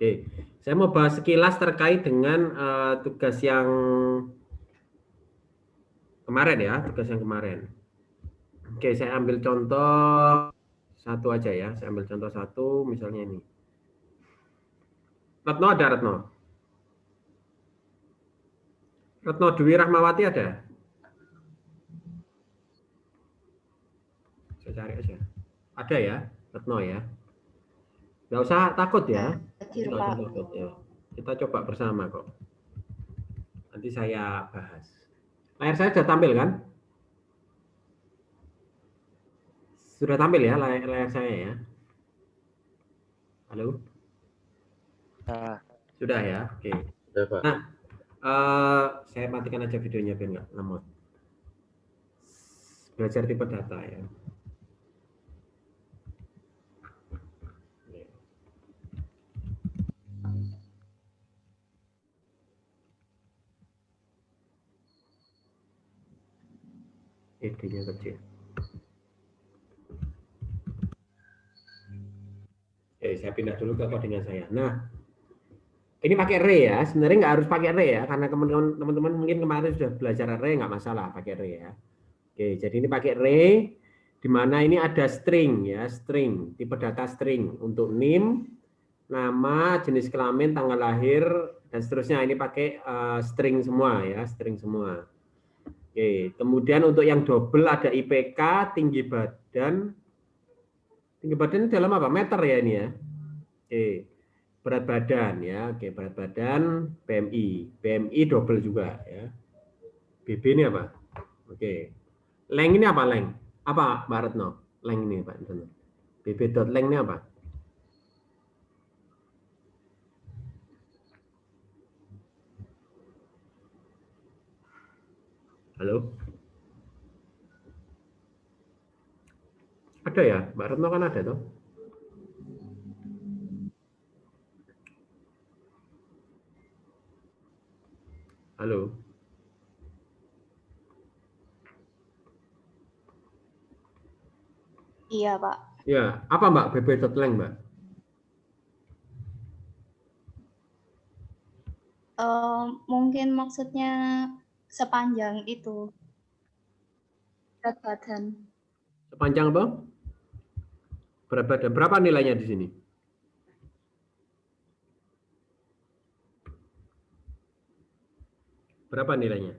Oke, saya mau bahas sekilas terkait dengan tugas yang kemarin ya, tugas yang kemarin. Oke, saya ambil contoh satu aja ya. Saya ambil contoh satu, misalnya ini. Retno ada Retno? Retno Dwi Rahmawati ada? Saya cari aja. Ada ya, Retno ya. Nggak usah takut ya. Hadir, Nggak usah Pak. takut ya. Kita coba bersama kok. Nanti saya bahas. Layar saya sudah tampil kan? Sudah tampil ya layar saya ya? Halo? Sudah ya? Oke. Ya, Pak. Nah, saya matikan aja videonya biar nggak lemot. Belajar tipe data ya. ID-nya kecil. Oke, saya pindah dulu ke codingan saya. Nah, ini pakai array ya. Sebenarnya nggak harus pakai array ya, karena teman-teman mungkin kemarin sudah belajar array, nggak masalah pakai array ya. Oke, jadi ini pakai array, di mana ini ada string ya, string, tipe data string untuk NIM, nama, jenis kelamin, tanggal lahir, dan seterusnya. Ini pakai string semua ya, string semua. Oke, kemudian untuk yang double ada IPK, tinggi badan dalam apa? Meter ya ini ya. Oke, berat badan ya. Oke, berat badan, BMI double juga ya. BB ini apa? Oke, length ini apa length? Apa Mbak Retno? Length ini Pak. BB dot length ini apa? Halo? Ada ya? Mbak Retno kan ada tuh. Halo? Iya, Pak. Ya, apa Mbak BB dot length Mbak? Mungkin maksudnya sepanjang itu. Berat badan. Sepanjang apa? Berat badan. Berapa nilainya di sini? Berapa nilainya?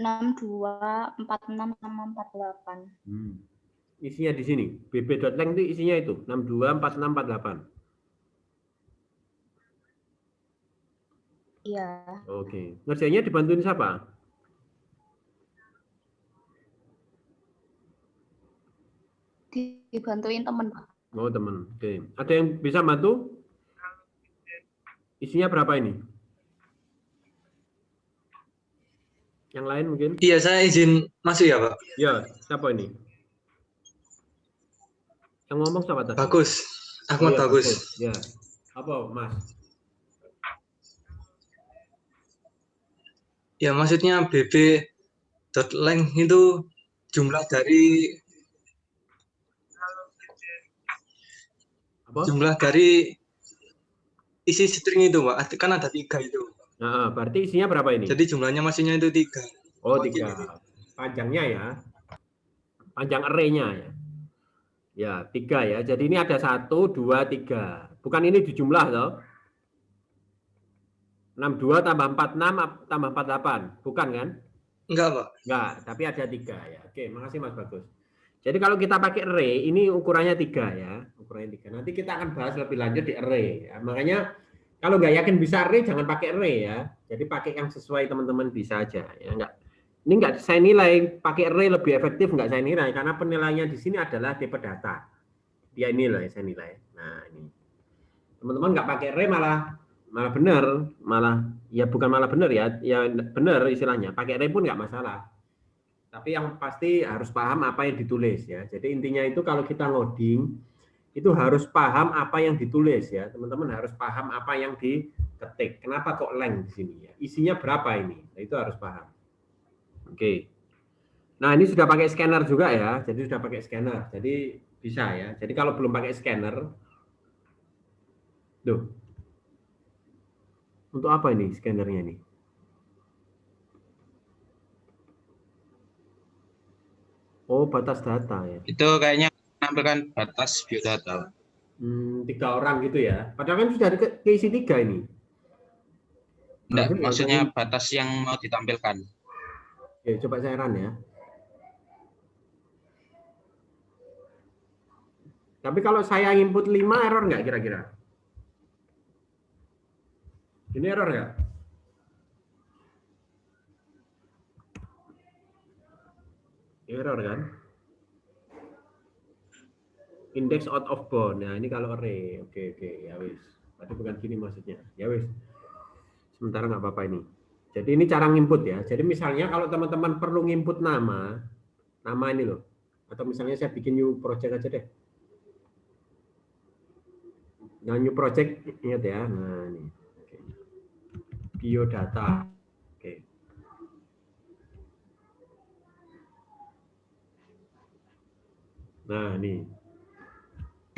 6246 sama 48. Isinya di sini. BB.length itu isinya itu 624648. Iya. Oke. Ngerjainnya dibantuin siapa? Dibantuin temen, Pak. Oh, teman. Oke. Ada yang bisa bantu? Isinya berapa ini? Yang lain mungkin? Iya, saya izin masuk ya, Pak. Ya, siapa ini? Yang ngomong siapa tadi? Bagus. Ahmad ya, Bagus. Ya. Apa, Mas? Ya, maksudnya BB.length itu jumlah dari Apa? jumlah dari isi string itu, Pak. Kan ada 3 itu. Nah, berarti isinya berapa ini? Jadi jumlahnya maksudnya itu 3. Oh, 3. Panjangnya ya. Panjang array-nya ya. Ya, 3 ya. Jadi ini ada 1, 2, 3. Bukan ini dijumlah toh. 62 tambah 46 tambah 48. Bukan kan? Enggak, Pak. Enggak, tapi ada 3 ya. Oke, makasih Mas Bagus. Jadi kalau kita pakai array, ini ukurannya 3 ya. Ukurannya 3. Nanti kita akan bahas lebih lanjut di array. Ya. Makanya kalau nggak yakin bisa array, jangan pakai array ya. Jadi pakai yang sesuai teman-teman bisa aja. Ya. Ini nggak saya nilai, pakai array lebih efektif nggak saya nilai. Karena penilaiannya di sini adalah tipe data. Ya inilah saya nilai. Nah ini. Teman-teman nggak pakai array malah benar, ya bukan malah benar ya benar istilahnya. Pakai array pun nggak masalah. Tapi yang pasti harus paham apa yang ditulis ya. Jadi intinya itu kalau kita ngoding itu harus paham apa yang ditulis ya. Teman-teman harus paham apa yang diketik. Kenapa kok length di sini ya? Isinya berapa ini? Nah, itu harus paham. Oke. Nah, ini sudah pakai scanner juga ya. Jadi sudah pakai scanner. Jadi bisa ya. Jadi kalau belum pakai scanner, tuh. Untuk apa ini scannernya nih? Oh, batas data ya. Itu kayaknya menampilkan batas biodata. 3 orang gitu ya. Padahal kan sudah ada keisi 3 ini. Enggak, Harusnya maksudnya batas yang mau ditampilkan. Oke, coba saya run ya. Tapi kalau saya input 5 error nggak kira-kira? Ini error ya? Error kan? Index out of bound. Nah, ini kalau array. Oke, ya wis. Berarti bukan gini maksudnya. Ya wis. Sementara nggak apa-apa ini. Jadi ini cara nginput ya. Jadi misalnya kalau teman-teman perlu nginput nama ini loh. Atau misalnya saya bikin new project aja deh. Nah, new project ingat ya. Nah, ini. Oke. Biodata. Oke. Nah, ini.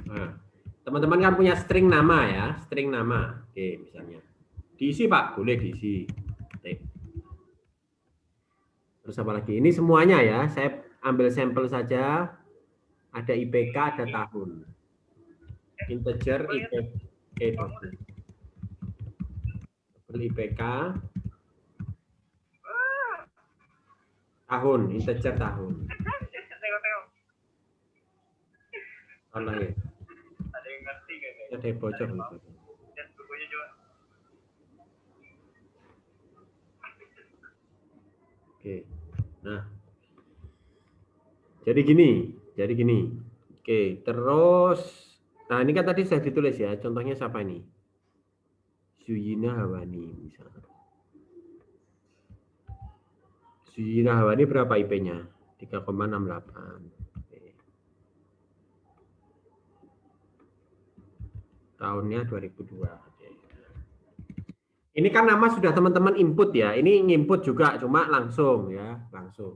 Nah, teman-teman kan punya string nama ya, string nama. Oke, misalnya. Diisi, Pak, boleh diisi. Oke. Terus apa lagi? Ini semuanya ya, saya ambil sampel saja. Ada IPK, ada tahun. Integer IPK. IPK. Tahun, integer tahun. Mana ya? Ada yang bocor. Oke. Nah. Jadi gini. Oke, terus nah ini kan tadi sudah ditulis ya. Contohnya siapa ini? Suyina Hawani misalnya. Suyina Hawani berapa IP-nya? 3,68. Tahunnya 2002. Ini kan nama sudah teman-teman input ya. Ini input juga cuma langsung ya, langsung.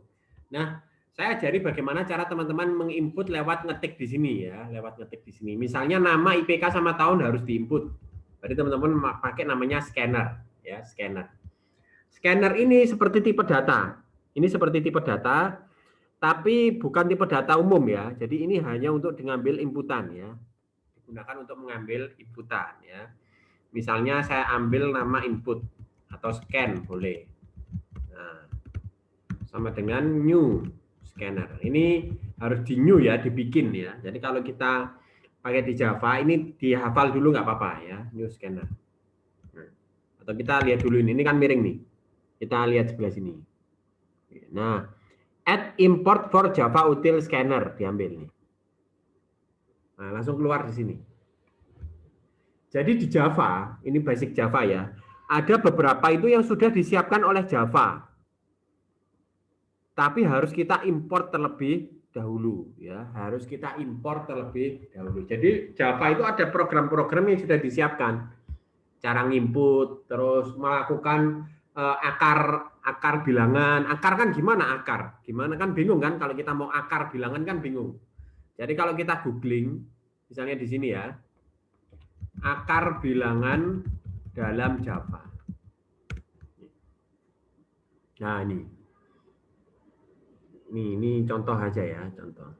Nah, saya ajari bagaimana cara teman-teman menginput lewat ngetik di sini ya, lewat ngetik di sini. Misalnya nama IPK sama tahun harus diinput. Berarti teman-teman pakai namanya scanner ya, scanner. Scanner ini seperti tipe data. Ini seperti tipe data, tapi bukan tipe data umum ya. Jadi ini hanya untuk mengambil inputan ya. Digunakan untuk mengambil inputan ya. Misalnya saya ambil nama input atau scan boleh. Nah, sama dengan new scanner. Ini harus di new ya, dibikin ya. Jadi kalau kita pakai di Java ini dihafal dulu nggak apa-apa ya, new scanner. Nah, atau kita lihat dulu ini kan miring nih. Kita lihat sebelah sini. Nah, add import for Java util scanner diambil nih. Nah, langsung keluar di sini. Jadi di Java, ini basic Java ya, ada beberapa itu yang sudah disiapkan oleh Java. Tapi harus kita import terlebih dahulu ya, harus kita import terlebih dahulu. Jadi Java itu ada program-program yang sudah disiapkan. Cara nginput, terus melakukan akar bilangan. Akar kan gimana akar? Gimana kan bingung kan kalau kita mau akar bilangan kan bingung. Jadi kalau kita googling, misalnya di sini ya, akar bilangan dalam Java. Nah ini contoh aja ya, contoh.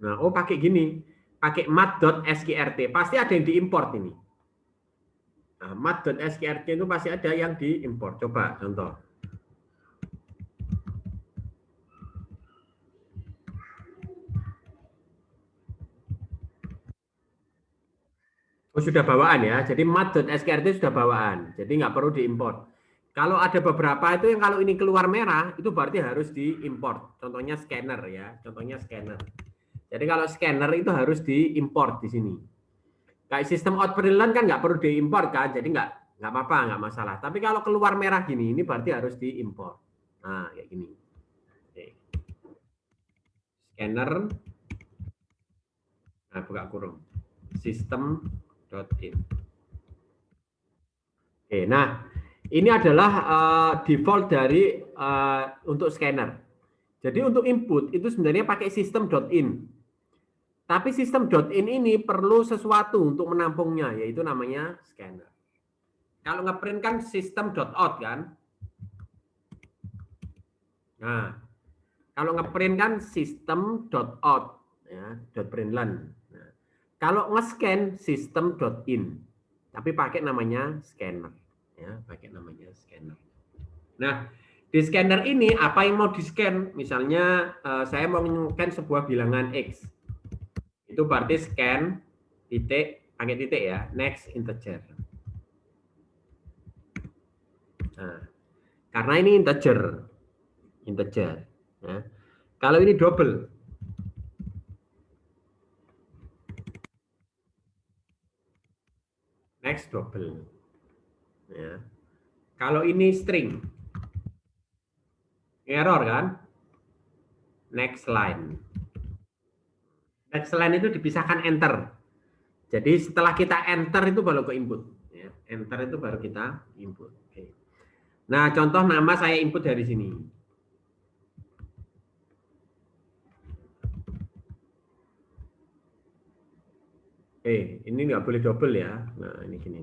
Nah, pakai gini, pakai mat.skrt, pasti ada yang diimport ini. Nah, mat.skrt itu pasti ada yang diimport. Coba contoh. Oh, sudah bawaan ya. Jadi mat.skrt sudah bawaan. Jadi nggak perlu diimport. Kalau ada beberapa itu yang kalau ini keluar merah, itu berarti harus diimport. Contohnya scanner ya. Contohnya scanner. Jadi kalau scanner itu harus diimport di sini. Kayak sistem outprintln kan nggak perlu diimport kan. Jadi nggak apa-apa, nggak masalah. Tapi kalau keluar merah gini, ini berarti harus diimport. Nah, kayak gini. Oke. Scanner. Nah, buka kurung. Sistem .in. Oke, nah ini adalah default dari untuk scanner. Jadi untuk input itu sebenarnya pakai sistem .in. Tapi sistem .in ini perlu sesuatu untuk menampungnya, yaitu namanya scanner. Kalau ngeprint kan sistem .out kan. Nah, kalau ngeprint kan sistem .out, ya, .println. Nah, kalau nge-scan sistem .in, tapi pakai namanya scanner, ya, pakai namanya scanner. Nah, di scanner ini apa yang mau di-scan? Misalnya saya mau men-scan sebuah bilangan X. Itu berarti scan titik, pakai titik ya, next integer. Nah, karena ini integer. Ya. Kalau ini double, next double. Ya. Kalau ini string, error kan? Next line. Next line itu dipisahkan enter. Jadi setelah kita enter itu baru ke input. Ya. Enter itu baru kita input. Oke. Nah, contoh nama saya input dari sini. Ini nggak boleh double ya. Nah, ini gini.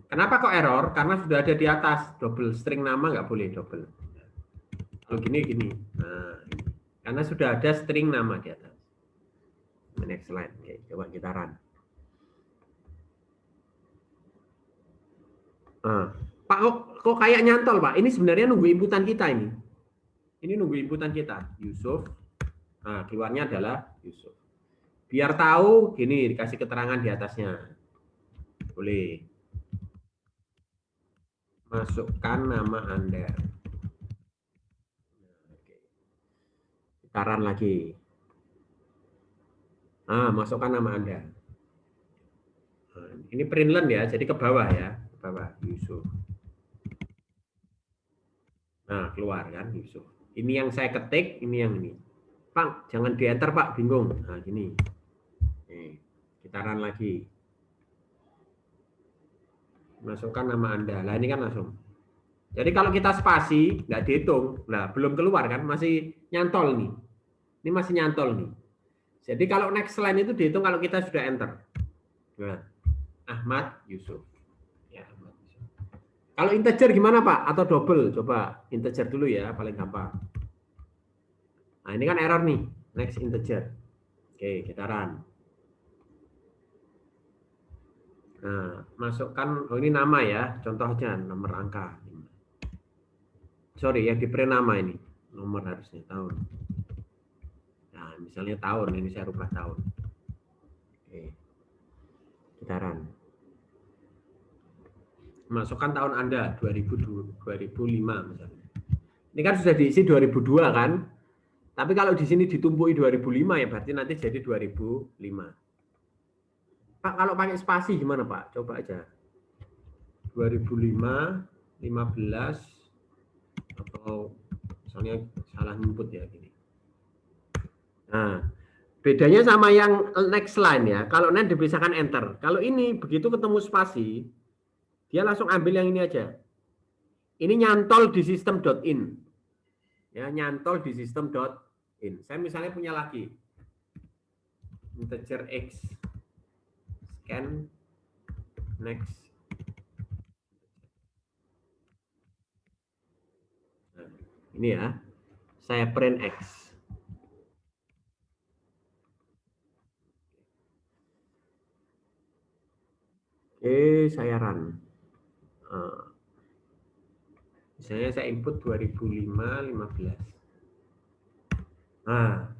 Kenapa kok error? Karena sudah ada di atas double string nama nggak boleh double. Kalau gini. Nah, ini. Karena sudah ada string nama di atas. Next slide. Oke, coba kita run. Nah, Pak, kok kayak nyantol, Pak? Ini sebenarnya nunggu inputan kita ini. Ini nunggu inputan kita. Yusuf. Nah, keluarnya adalah Yusuf. Biar tahu, gini, dikasih keterangan di atasnya. Boleh. Masukkan nama Anda. Kita run lagi. Nah, masukkan nama Anda. Nah, ini println ya, jadi ke bawah ya. Ke bawah, Yusuf. Nah, keluar kan Yusuf. Ini yang saya ketik, ini yang ini. Pak, jangan di enter Pak, bingung. Nah, gini. Kita run lagi. Masukkan nama Anda. Nah, ini kan langsung. Jadi kalau kita spasi, nggak dihitung. Nah, belum keluar kan, masih nyantol nih. Ini masih nyantol nih. Jadi kalau next line itu dihitung kalau kita sudah enter. Nah, Ahmad Yusuf. Ya, Ahmad Yusuf. Kalau integer gimana Pak? Atau double? Coba integer dulu ya, paling gampang. Nah, ini kan error nih. Next integer. Oke, kita run. Nah, masukkan, oh ini nama ya, contoh aja nomor angka. Sorry ya, di print nama ini. Nomor harusnya tahun. Nah, misalnya tahun, ini saya rubah tahun. Oke. Kita run. Masukkan tahun Anda, 2005 misalnya. Ini kan sudah diisi 2002 kan? Tapi kalau di sini ditumpuki 2005 ya berarti nanti jadi 2005. Pak, kalau pakai spasi gimana Pak? Coba aja. 2005, 15, atau misalnya salah input ya gini. Nah, bedanya sama yang next line ya. Kalau next dipisahkan enter. Kalau ini begitu ketemu spasi, dia langsung ambil yang ini aja. Ini nyantol di sistem .in. Ya, nyantol di sistem .in. Saya misalnya punya lagi integer x scan next. Nah, ini ya. Saya print x. Oke, saya run. Misalnya saya input 2005, 15. Nah,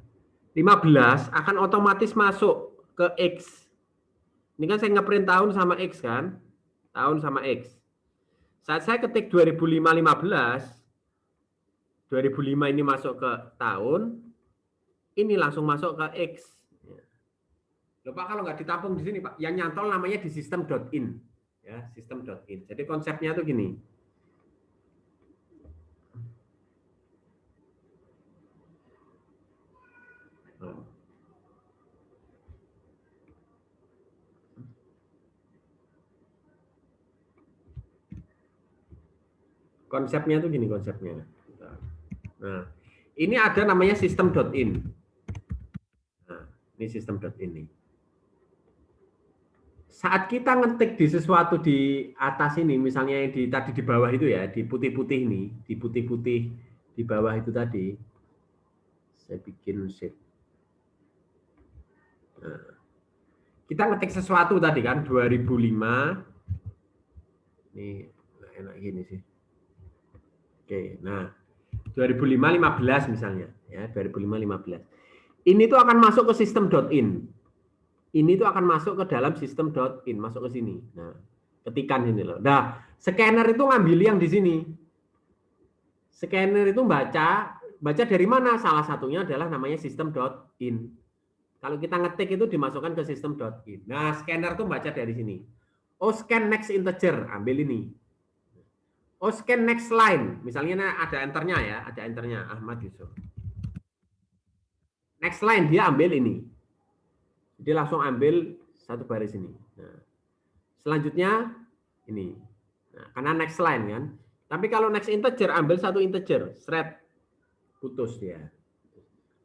15 akan otomatis masuk ke X. Ini kan saya ngeprint tahun sama X kan? Tahun sama X. Saat saya ketik 2005, 15, 2005 ini masuk ke tahun, ini langsung masuk ke X. Loh Pak, kalau nggak ditampung di sini Pak, yang nyantol namanya di sistem .in. Ya, sistem .in. Jadi konsepnya tuh gini. Konsepnya tuh gini konsepnya. Nah, Ini ada namanya system.in. Nah, ini system.in nih. Saat kita ngetik di sesuatu di atas ini, misalnya tadi di bawah itu ya, di putih-putih ini, di putih-putih di bawah itu tadi, saya bikin shape. Nah, kita ngetik sesuatu tadi kan, 2005. Ini enak gini sih. Oke, nah 2005-15 misalnya, ya 2005-15. Ini tuh akan masuk ke system.in. Ini tuh akan masuk ke dalam system.in, masuk ke sini. Nah, ketikan ini loh. Nah, scanner itu ngambil yang di sini. Scanner itu baca dari mana? Salah satunya adalah namanya system.in. Kalau kita ngetik itu dimasukkan ke system.in. Nah, scanner itu baca dari sini. Oh, scan next integer, ambil ini. Oh, scan next line. Misalnya ada enternya ya, ada enternya Ahmad Yusuf. Next line dia ambil ini. Dia langsung ambil satu baris ini. Nah, selanjutnya ini. Nah, karena next line kan. Tapi kalau next integer ambil satu integer, thread putus dia.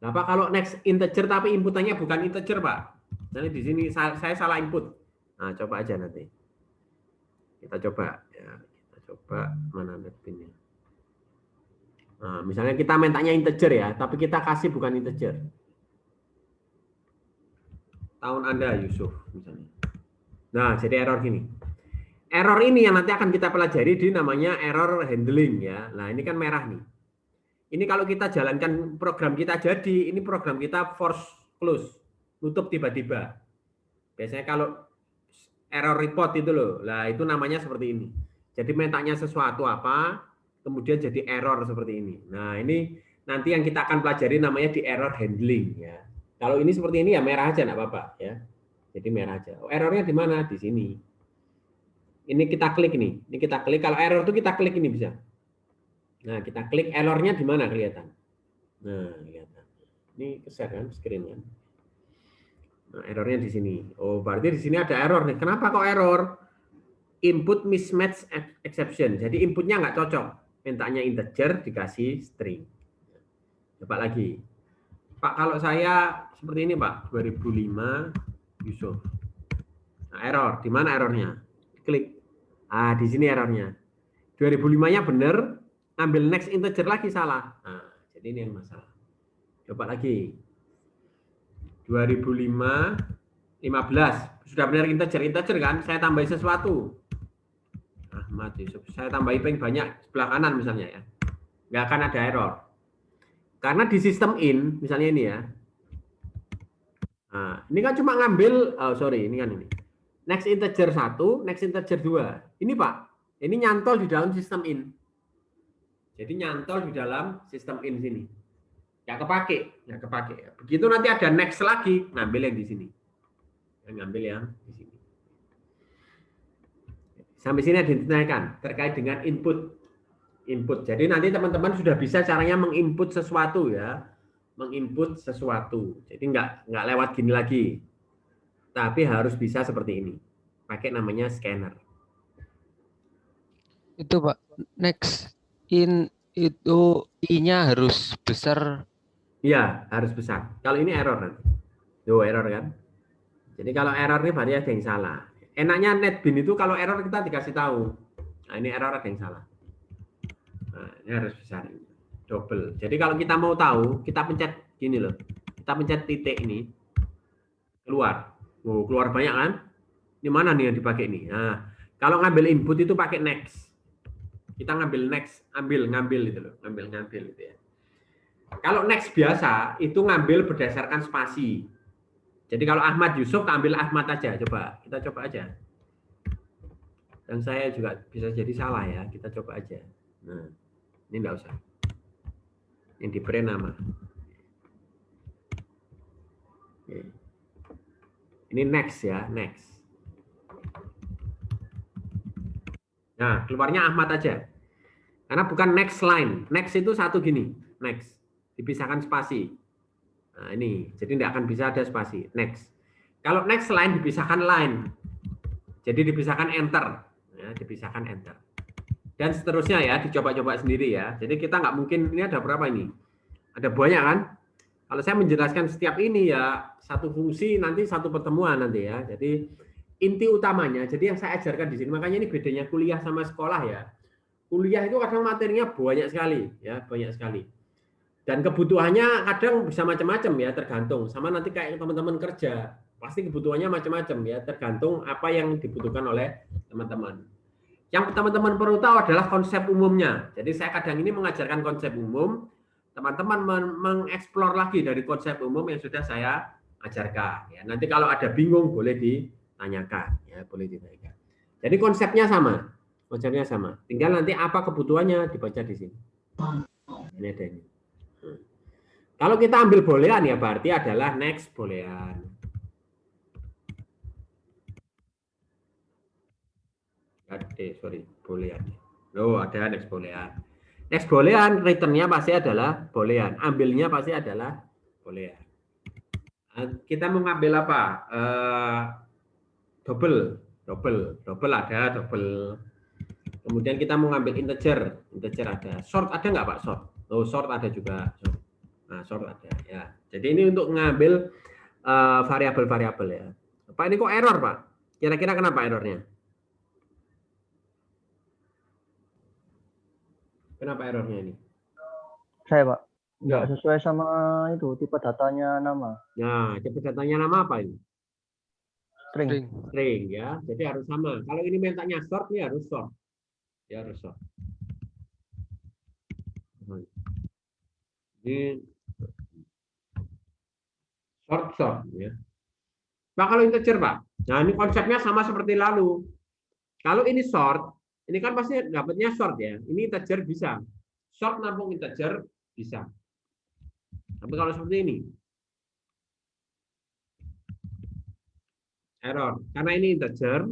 Nah, Pak, kalau next integer tapi inputannya bukan integer, Pak. Jadi di sini saya salah input. Nah, coba aja nanti. Kita coba ya. Coba mana netpinnya. Nah, misalnya kita mintanya integer ya, tapi kita kasih bukan integer. Tahun Anda Yusuf misalnya. Nah, jadi error gini. Error ini yang nanti akan kita pelajari di namanya error handling ya. Nah, ini kan merah nih. Ini kalau kita jalankan program kita jadi, ini program kita force close, tutup tiba-tiba. Biasanya kalau error report itu loh. Lah, itu namanya seperti ini. Jadi mintanya sesuatu apa, kemudian jadi error seperti ini. Nah, ini nanti yang kita akan pelajari namanya di error handling ya. Kalau ini seperti ini ya merah aja enggak apa-apa ya. Jadi merah aja. Oh, errornya di mana? Di sini. Ini kita klik nih. Ini kita klik. Kalau error itu kita klik ini bisa. Nah, kita klik errornya di mana kelihatan. Nah, kelihatan. Ini share kan screen kan. Nah, errornya di sini. Oh, berarti di sini ada error nih. Kenapa kok error? Input mismatch exception. Jadi inputnya nggak cocok. Mintanya integer dikasih string. Coba lagi. Pak, kalau saya seperti ini, Pak. 2005 Yusuf. Nah, error. Di mana errornya? Klik. Ah, di sini errornya. 2005-nya benar, ambil next integer lagi salah. Nah, jadi ini yang masalah. Coba lagi. 2005 15. Sudah benar integer kan? Saya tambahin sesuatu. Ahmad Yusuf. Saya tambahin paling banyak sebelah kanan misalnya ya. Nggak akan ada error. Karena di sistem in, misalnya ini ya. Nah, ini kan cuma ngambil, ini kan ini. Next integer 1, next integer 2. Ini Pak, ini nyantol di dalam sistem in. Jadi nyantol di dalam sistem in sini. Nggak kepake. Begitu nanti ada next lagi, ngambil yang di sini. Ngambil yang di sini. Sampai sini ada ditanyakan terkait dengan input. Jadi nanti teman-teman sudah bisa caranya menginput sesuatu ya. Menginput sesuatu. Jadi nggak lewat gini lagi. Tapi harus bisa seperti ini. Pakai namanya scanner. Itu Pak, next in itu i-nya harus besar. Iya, harus besar. Kalau ini error nanti. Tuh error kan. Jadi kalau error ini berarti ada yang salah. Enaknya netbin itu kalau error kita dikasih tahu. Nah, ini error ada yang salah. Nah, ini harus besar. Double. Jadi kalau kita mau tahu, kita pencet gini loh. Kita pencet titik ini. Keluar. Oh, keluar banyak kan? Ini mana nih yang dipakai ini? Nah, kalau ngambil input itu pakai next. Kita ngambil next, ngambil itu loh. Ngambil gitu ya. Kalau next biasa itu ngambil berdasarkan spasi. Jadi kalau Ahmad Yusuf, ambil Ahmad aja. Coba, kita coba aja. Dan saya juga bisa jadi salah ya. Kita coba aja. Nah, ini enggak usah. Yang diberi nama. Oke. Ini next ya, next. Nah, keluarnya Ahmad aja. Karena bukan next line. Next itu satu gini. Next. Dipisahkan spasi. Nah, ini. Jadi tidak akan bisa ada spasi. Next. Kalau next line dipisahkan line. Jadi dipisahkan enter. Ya, dipisahkan enter. Dan seterusnya ya, dicoba-coba sendiri ya. Jadi kita nggak mungkin, ini ada berapa ini? Ada banyak kan? Kalau saya menjelaskan setiap ini ya satu fungsi nanti satu pertemuan nanti ya. Jadi inti utamanya, jadi yang saya ajarkan di sini, makanya ini bedanya kuliah sama sekolah ya. Kuliah itu kadang materinya banyak sekali ya, banyak sekali. Dan kebutuhannya kadang bisa macam-macam ya, tergantung. Sama nanti kayak teman-teman kerja, pasti kebutuhannya macam-macam ya, tergantung apa yang dibutuhkan oleh teman-teman. Yang teman-teman perlu tahu adalah konsep umumnya. Jadi saya kadang ini mengajarkan konsep umum, teman-teman mengeksplor lagi dari konsep umum yang sudah saya ajarkan. Ya, nanti kalau ada bingung boleh ditanyakan, ya boleh ditanyakan. Jadi konsepnya sama, tinggal nanti apa kebutuhannya dibaca di sini. Ini ada ini. Kalau kita ambil boolean ya berarti adalah next boolean. Boolean. Oh, ada next boolean. Next boolean returnnya pasti adalah boolean, ambilnya pasti adalah boolean. Kita mau ngambil apa? Double ada double. Kemudian kita mau ngambil integer ada. Short ada nggak Pak? Oh, short ada juga. Nah, short ada ya. Jadi ini untuk ngambil variabel-variabel ya. Pak ini kok error Pak? Kira-kira kenapa errornya? Kenapa errornya ini? Saya Pak, nggak sesuai sama itu tipe datanya nama. Nah, tipe datanya nama apa ini? String. String ya. Jadi harus sama. Kalau ini mintanya short, ini harus short. Ya harus short. Ini short ya. Pak kalau integer Pak. Nah ini konsepnya sama seperti lalu. Kalau ini short, ini kan pasti dapatnya short ya. Ini integer bisa. Short nampung integer bisa. Tapi kalau seperti ini error. Karena ini integer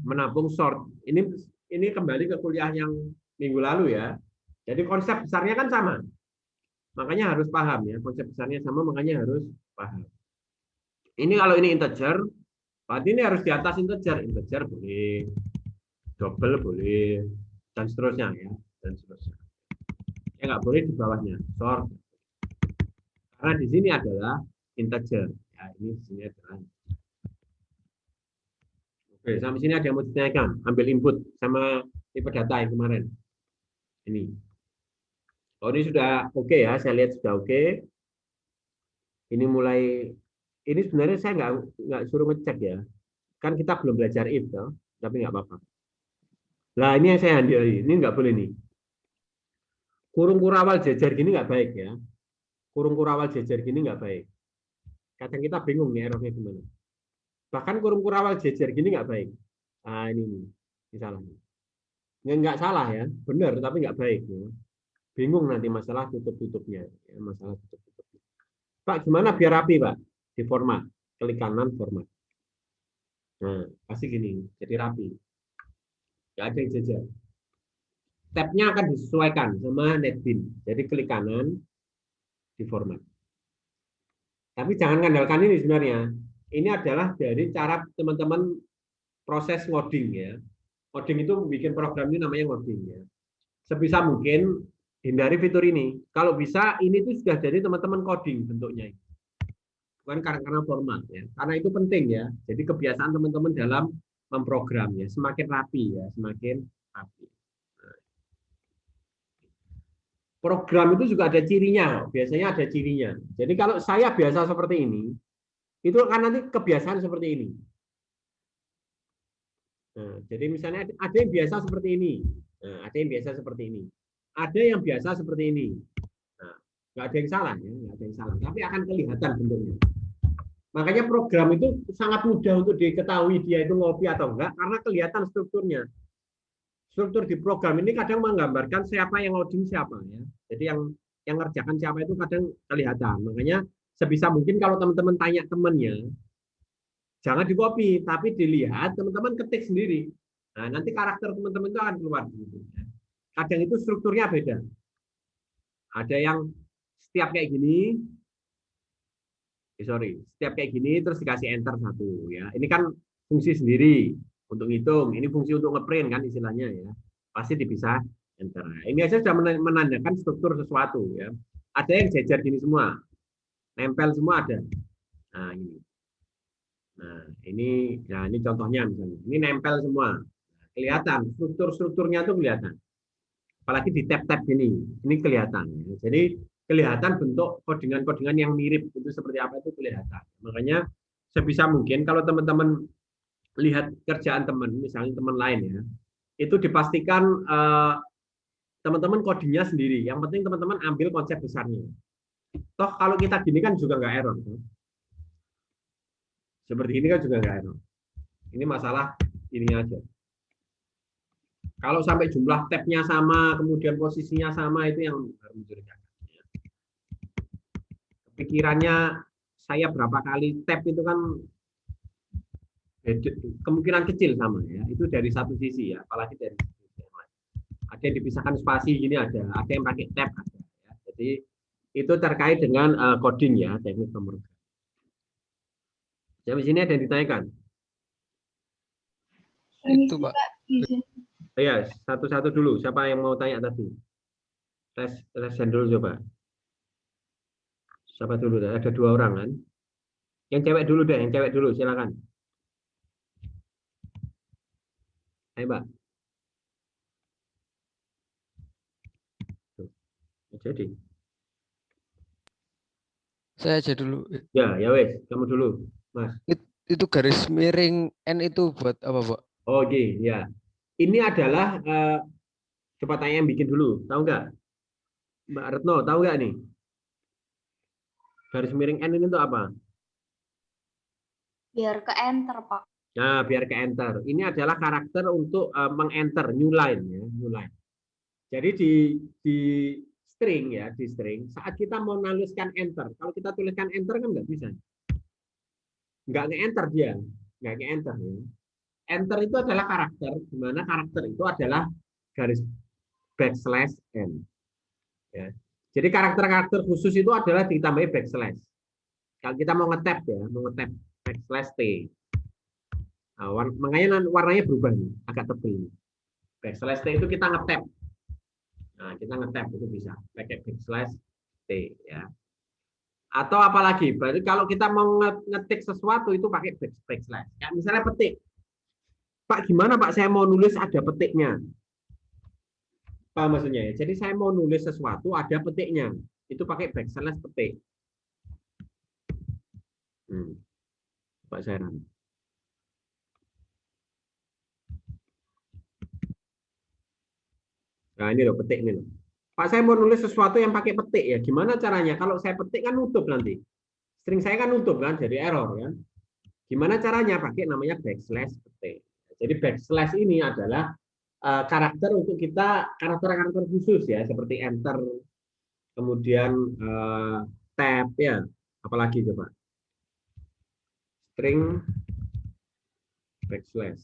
menampung short. Ini kembali ke kuliah yang minggu lalu ya. Jadi konsep besarnya kan sama. Makanya harus paham ya. Konsep besarnya sama makanya harus paham. Ini kalau ini integer, berarti ini harus di atas integer. Integer boleh, double boleh, dan seterusnya ya. Dan seterusnya. Ya nggak boleh di bawahnya. Short. Karena di sini adalah integer. Ya, ini di sini adalah. Oke, sampai sini ada yang mau ditanyakan. Ambil input sama tipe data yang kemarin. Ini. Oh, ini sudah oke ya. Saya lihat sudah oke. Ini mulai. Ini sebenarnya saya nggak suruh ngecek ya. Kan kita belum belajar if, toh, tapi nggak apa-apa. Nah, ini yang saya handle. Ini nggak boleh nih. Kurung kurawal jejer gini nggak baik ya. Kurung kurawal jejer gini nggak baik. Kadang kita bingung nih errornya gimana. Bahkan kurung kurawal jejer gini nggak baik. Nah, ini salah. Nggak salah ya, benar tapi nggak baik. Ya. Bingung nanti masalah tutup-tutupnya. Ya, masalah tutup-tutupnya. Pak, gimana biar rapi Pak? Di format, klik kanan format. Nah, pasti gini, jadi rapi. Nggak ada yang jejer. Tab-nya akan disesuaikan sama NetBeans. Jadi klik kanan di format. Tapi jangan mengandalkan ini sebenarnya. Ini adalah dari cara teman-teman proses ngoding ya. Ngoding itu bikin program ini namanya ngoding ya. Sebisa mungkin hindari fitur ini. Kalau bisa ini tuh sudah jadi teman-teman coding bentuknya. Bukan karena format ya. Karena itu penting ya. Jadi kebiasaan teman-teman dalam memprogram ya. Semakin rapi ya, semakin rapi. Program itu juga ada cirinya, biasanya ada cirinya. Jadi kalau saya biasa seperti ini, itu akan nanti kebiasaan seperti ini. Nah, jadi misalnya ada yang biasa seperti ini, nah, ada yang biasa seperti ini, ada yang biasa seperti ini. Nah, nggak ada yang salah ya, nggak ada yang salah. Tapi akan kelihatan bentuknya. Makanya program itu sangat mudah untuk diketahui dia itu ngopi atau enggak, karena kelihatan strukturnya. Struktur di program ini kadang menggambarkan siapa yang loading siapa ya. Jadi yang ngerjakan siapa itu kadang kelihatan. Makanya sebisa mungkin kalau teman-teman tanya temannya, jangan di-copy, tapi dilihat teman-teman ketik sendiri. Nah, nanti karakter teman-teman itu akan keluar. Kadang itu strukturnya beda. Ada yang setiap kayak gini, setiap kayak gini terus dikasih enter satu ya. Ini kan fungsi sendiri. Untuk ngitung, ini fungsi untuk ngeprint kan istilahnya ya. Pasti dipisah enter. Ini aja sudah menandakan struktur sesuatu ya. ada yang jejer gini semua, nempel semua ada. Nah ini, nah ini contohnya misalnya, ini nempel semua, kelihatan strukturnya tuh kelihatan. Apalagi di tab-tab gini, ini kelihatan. Jadi kelihatan bentuk kodingan-kodingan yang mirip itu seperti apa itu kelihatan. Makanya sebisa mungkin kalau teman-teman lihat kerjaan teman, misalnya teman lain ya, itu dipastikan teman-teman codingnya sendiri. Yang penting teman-teman ambil konsep besarnya. Toh kalau kita gini kan juga nggak error. Seperti ini kan juga nggak error. Ini masalah ini aja. Kalau sampai jumlah tabnya sama, kemudian posisinya sama, itu yang harus mencurigakan. Pikirannya saya berapa kali tab itu kan kemungkinan kecil sama ya. Itu dari satu sisi ya, apalagi dari sisi yang lain. Ada yang dipisahkan spasi gini ada yang pakai tab ada. Ya. Jadi itu terkait dengan coding ya, teknik pemrograman. Sampai sini ada yang ditanyakan? Itu Pak. Ya, satu-satu dulu. Siapa yang mau tanya tadi? Tes dulu coba. Siapa dulu? Ada 2 orang kan? Yang cewek dulu deh, yang cewek dulu, silakan. Ayo, Mbak. Jadi. Saya aja dulu. Ya wes, kamu dulu, Mas. Itu garis miring N itu buat apa, Pak? Oke, ya. Ini adalah coba tanya yang bikin dulu, tahu nggak? Mbak Retno, tahu nggak nih? Garis miring N ini untuk apa? Biar ke enter, Pak. Nah, biar ke enter. Ini adalah karakter untuk meng-enter new line ya, new line. Jadi di string ya, di string saat kita mau menuliskan enter, kalau kita tuliskan enter kan nggak bisa. Nggak nge-enter dia, nggak nge-enter ya. Enter itu adalah karakter, di mana karakter itu adalah garis backslash n. Ya. Jadi karakter-karakter khusus itu adalah ditambahi backslash. Kalau kita mau nge-tab ya, mau nge-tab backslash t. Nah, makanya warnanya berubah nih, agak tebal. Backslash t itu kita nge-tab. Nah, kita nge-tab itu bisa pakai backslash t ya. Atau apalagi, berarti kalau kita mau ngetik sesuatu itu pakai backslash. Ya, misalnya petik. Pak, gimana Pak? Saya mau nulis ada petiknya. Apa maksudnya ya? Jadi saya mau nulis sesuatu ada petiknya. Itu pakai backslash petik. Pak Sairan. Nah ini loh petik ini loh. Pak saya mau nulis sesuatu yang pakai petik ya. Gimana caranya? Kalau saya petik kan nutup nanti. String saya kan nutup kan, jadi error kan. Gimana caranya? Pakai namanya backslash petik. Jadi backslash ini adalah karakter untuk kita karakter-karakter khusus ya, seperti enter, kemudian tab ya, apalagi coba string backslash.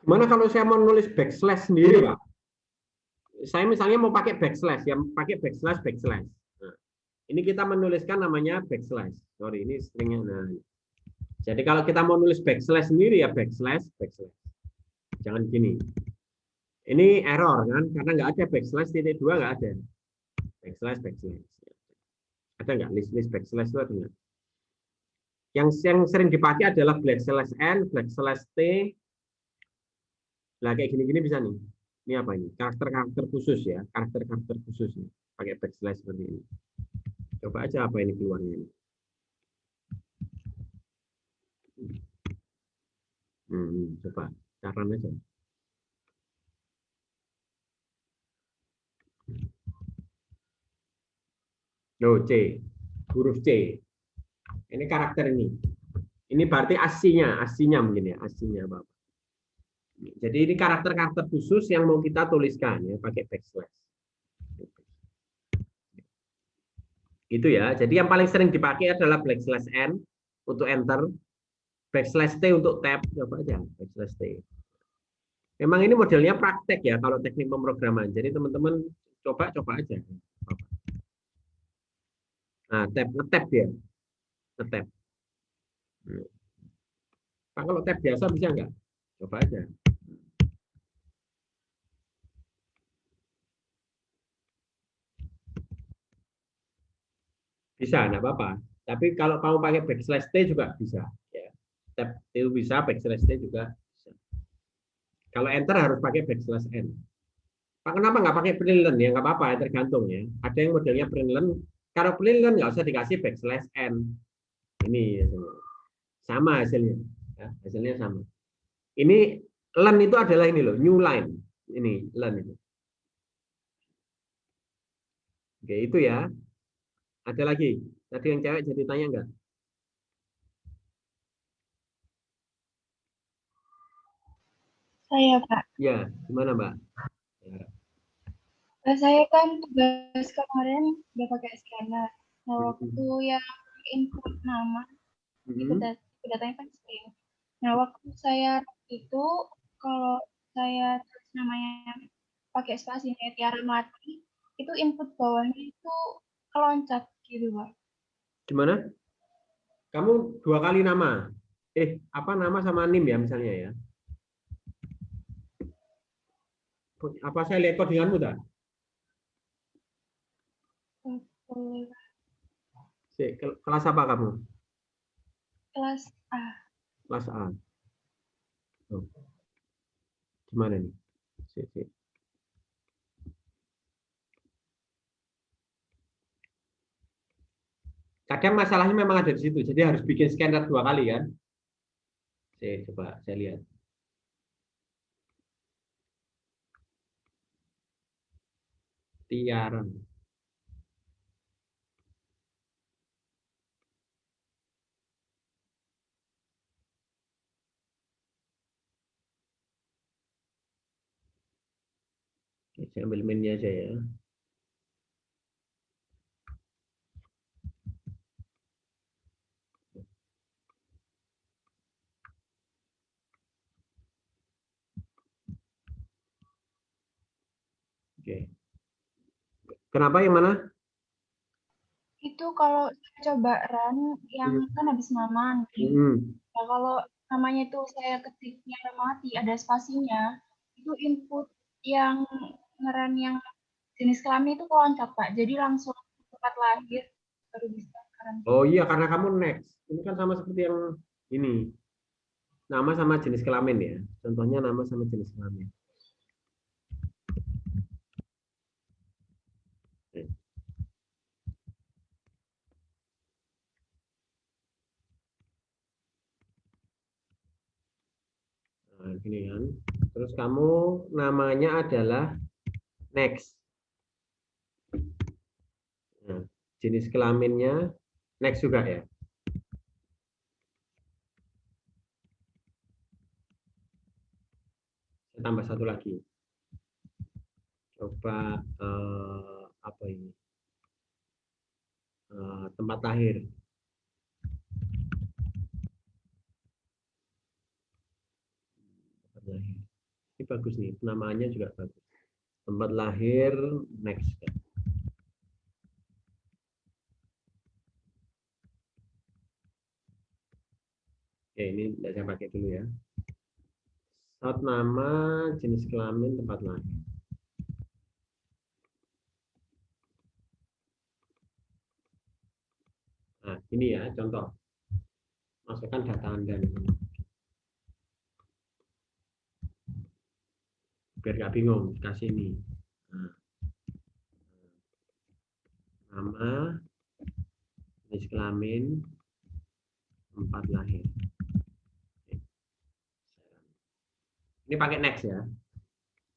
Gimana kalau saya mau nulis backslash sendiri Pak? Saya misalnya mau pakai backslash, yang pakai backslash. Nah, ini kita menuliskan namanya backslash. Sorry, ini stringnya. Nah, jadi kalau kita mau nulis backslash sendiri ya backslash. Jangan gini. Ini error kan, karena nggak ada backslash titik 2 nggak ada. Backslash. Ada nggak list backslash itu ada nggak? Yang sering dipakai adalah backslash n, backslash t. Nah kayak gini-gini bisa nih. Ini apa ini? Karakter-karakter khusus ya, karakter-karakter khusus nih. Pakai backslash seperti ini. Coba aja apa ini keluarnya ini. Coba caranya aja. No, C, huruf C. Ini karakter ini. Ini berarti aslinya mungkin ya, aslinya Bapak. Jadi ini karakter-karakter khusus yang mau kita tuliskan ya, pakai backslash. Itu ya. Jadi yang paling sering dipakai adalah backslash n untuk enter, backslash t untuk tab, coba aja backslash t. Memang ini modelnya praktek ya kalau teknik pemrograman. Jadi teman-teman coba aja. Nah, nge-tab dia. Nge-tab. Pak kalau tab biasa bisa nggak? Coba aja. Bisa, enggak apa-apa. Tapi kalau kamu pakai backslash T juga bisa. Ya. Tab itu bisa, backslash T juga bisa. Kalau enter harus pakai backslash N. Pak, kenapa nggak pakai println? Ya nggak apa-apa, ya, tergantung ya. Ada yang modelnya println. Kalau println nggak usah dikasih backslash N. Ini sama hasilnya. Ya, hasilnya sama. Ini len itu adalah ini loh, new line. Ini len itu. Oke, itu ya. Ada lagi. Tadi yang cewek jadi tanya enggak? Saya, Pak. Ya, gimana Mbak? Ya. Saya kan tugas kemarin udah pakai scanner. Nah, waktu yang input nama, Mhm. datanya kan string. Nah, waktu saya itu, kalau saya tulis namanya pakai spasi Tiara Melati, itu input bawahnya itu keloncat gitu, Pak. Gimana? Kamu 2 kali nama. Apa nama sama NIM ya misalnya ya? Apa saya lihat codinganmu tak? Kelas apa kamu? Kelas A. Kelas A. Oh. Gimana nih? Kadang masalahnya memang ada di situ, jadi harus bikin scanner 2 kali kan? Coba saya lihat. Tiara. Oke, saya ambil minnya aja ya. Oke. Kenapa yang mana? Itu kalau saya coba run yang kan habis nama nih. Nah, kalau namanya itu saya ketik Tiara Melati ada spasinya, itu input yang ngeran yang jenis kelamin itu keloncat, Pak. Jadi langsung tempat lahir baru bisa karantina. Oh iya, karena kamu next. Ini kan sama seperti yang ini. Nama sama jenis kelamin ya. Contohnya nama sama jenis kelamin. Nah, gini kan. Terus kamu namanya adalah next. Nah, jenis kelaminnya next juga ya. Saya tambah satu lagi. Coba apa ini? Tempat lahir. Tempat lahir. Ini bagus nih, namanya juga bagus. Tempat lahir next. Oke, ini saya pakai dulu ya. Saat nama, jenis kelamin, tempat lahir. Nah, ini ya contoh. Masukkan data Anda nih. Biar nggak bingung, kasih ini. Nah, nama, jenis kelamin, tempat lahir. Ini pakai next ya.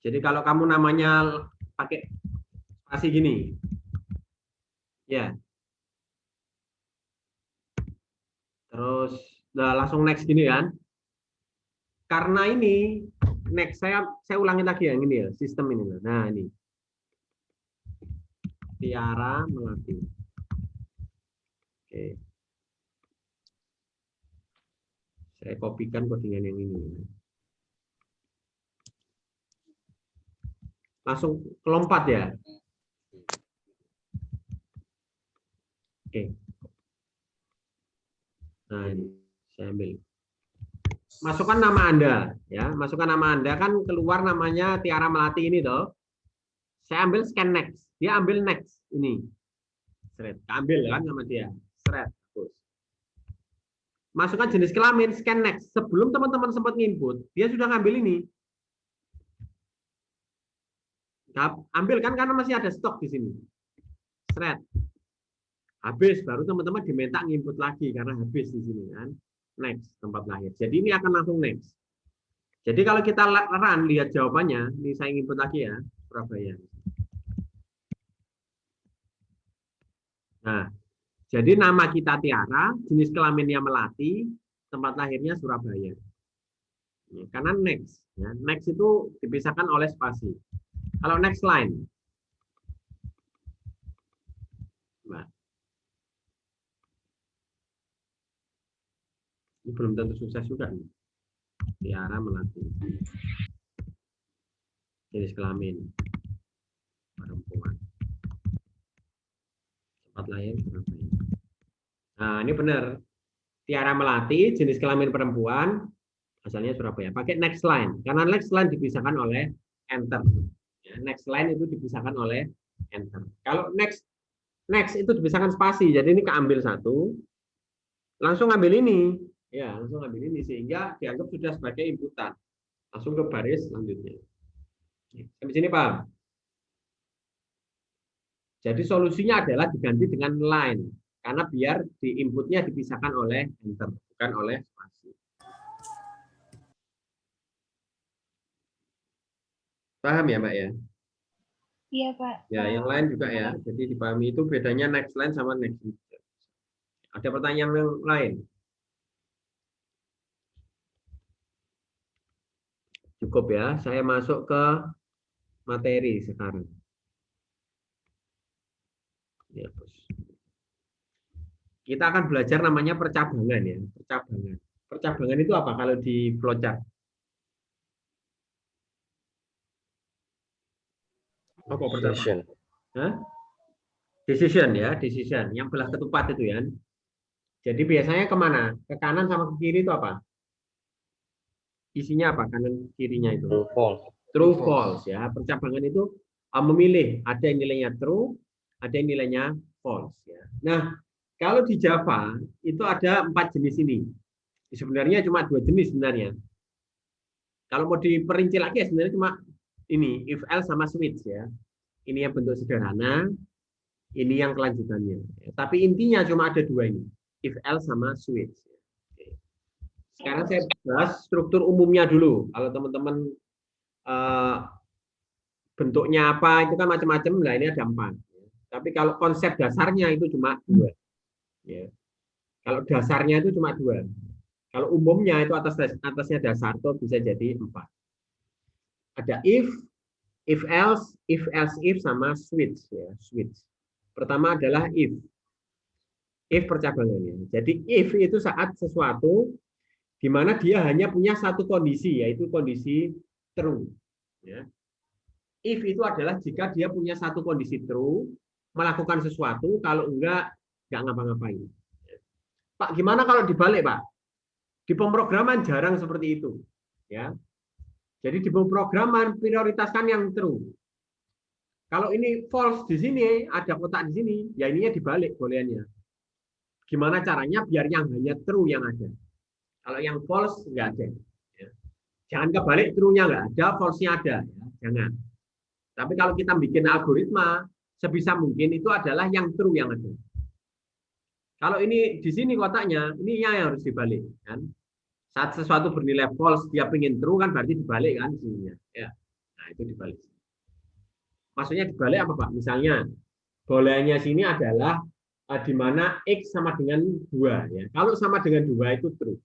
Jadi kalau kamu namanya pakai spasi gini, ya. Terus langsung next gini kan. Karena ini next saya ulangin lagi yang ini ya, sistem ini. Nah, ini. Tiara Melati. Oke. Saya kopikan codingan yang ini. Langsung kelompat ya. Oke. Nah, ini saya ambil. masukkan nama Anda, ya. Masukkan nama Anda, kan keluar namanya Tiara Melati ini toh. Saya ambil scan next. Dia ambil next ini. Seret. Ambil kan sama dia. Seret. Terus. Masukkan jenis kelamin, scan next. Sebelum teman-teman sempat nginput, dia sudah ngambil ini. Ambil kan karena masih ada stok di sini. Seret. Habis baru teman-teman diminta nginput lagi karena habis di sini kan. Next tempat lahir. Jadi ini akan langsung next. Jadi kalau kita run lihat jawabannya, ini saya input lagi ya, Surabaya. Nah, jadi nama kita Tiara, jenis kelaminnya Melati, tempat lahirnya Surabaya. Karena next, ya. Next itu dipisahkan oleh spasi. Kalau next line, nah, ini belum tentu sukses juga nih. Tiara Melati. Jenis kelamin perempuan. Tempat lahir Surabaya. Nah, ini benar. Tiara Melati, jenis kelamin perempuan, asalnya Surabaya. Pakai next line. Karena next line dipisahkan oleh enter. Ya, next line itu dipisahkan oleh enter. Kalau next itu dipisahkan spasi. Jadi ini keambil satu. Langsung ambil ini. Ya, langsung ambil ini sehingga dianggap sudah sebagai inputan. Langsung ke baris selanjutnya. Sampai sini paham? Jadi solusinya adalah diganti dengan line. Karena biar di inputnya dipisahkan oleh enter, bukan oleh spasi. Paham ya, Mbak ya? Iya, Pak. Ya, yang lain juga ya. Jadi dipahami itu bedanya next line sama next. Ada pertanyaan yang lain? Cukup ya, saya masuk ke materi sekarang. Ya, bos. Kita akan belajar namanya percabangan ya, percabangan. Percabangan itu apa kalau di flowchart? Apa percabangan? Hah? Decision ya, decision. Yang belah ketupat itu ya. Jadi biasanya kemana? Ke kanan sama ke kiri itu apa? Isinya apa? Kanan kirinya itu? True false. True false ya. Percabangan itu memilih. Ada yang nilainya true, ada yang nilainya false ya. Nah, kalau di Java itu ada 4 jenis ini. Sebenarnya cuma 2 jenis sebenarnya. Kalau mau diperinci lagi ya sebenarnya cuma ini, if else sama switch ya. Ini yang bentuk sederhana, ini yang kelanjutannya. Tapi intinya cuma ada 2 ini, if else sama switch. Sekarang saya bahas struktur umumnya dulu. Kalau teman-teman bentuknya apa itu kan macam-macam. Nah ini ada 4. Tapi kalau konsep dasarnya itu cuma 2. Ya. Kalau dasarnya itu cuma 2. Kalau umumnya itu atasnya dasar itu bisa jadi 4. Ada if else, if sama switch ya, switch. Pertama adalah if. If percabangannya. Jadi if itu saat sesuatu di mana dia hanya punya satu kondisi, yaitu kondisi true. Ya. If itu adalah jika dia punya satu kondisi true, melakukan sesuatu, kalau enggak ngapa-ngapain. Pak, gimana kalau dibalik, Pak? Di pemrograman jarang seperti itu. Ya. Jadi di pemrograman prioritaskan yang true. Kalau ini false di sini, ada kotak di sini, ya ininya dibalik bolehannya. Gimana caranya biar yang hanya true yang ada? Kalau yang false nggak ada. Ya. Jangan kebalik, true-nya nggak ada, false-nya ada. Ya. Jangan. Tapi kalau kita bikin algoritma, sebisa mungkin itu adalah yang true yang ada. Kalau ini di sini kotaknya, ini yang harus dibalik. Kan? Saat sesuatu bernilai false, dia pengen true kan berarti dibalik kan sininya. Ya. Nah itu dibalik. Maksudnya dibalik apa Pak? Misalnya bolanya sini adalah di mana X sama dengan 2. Ya. Kalau sama dengan 2 itu true.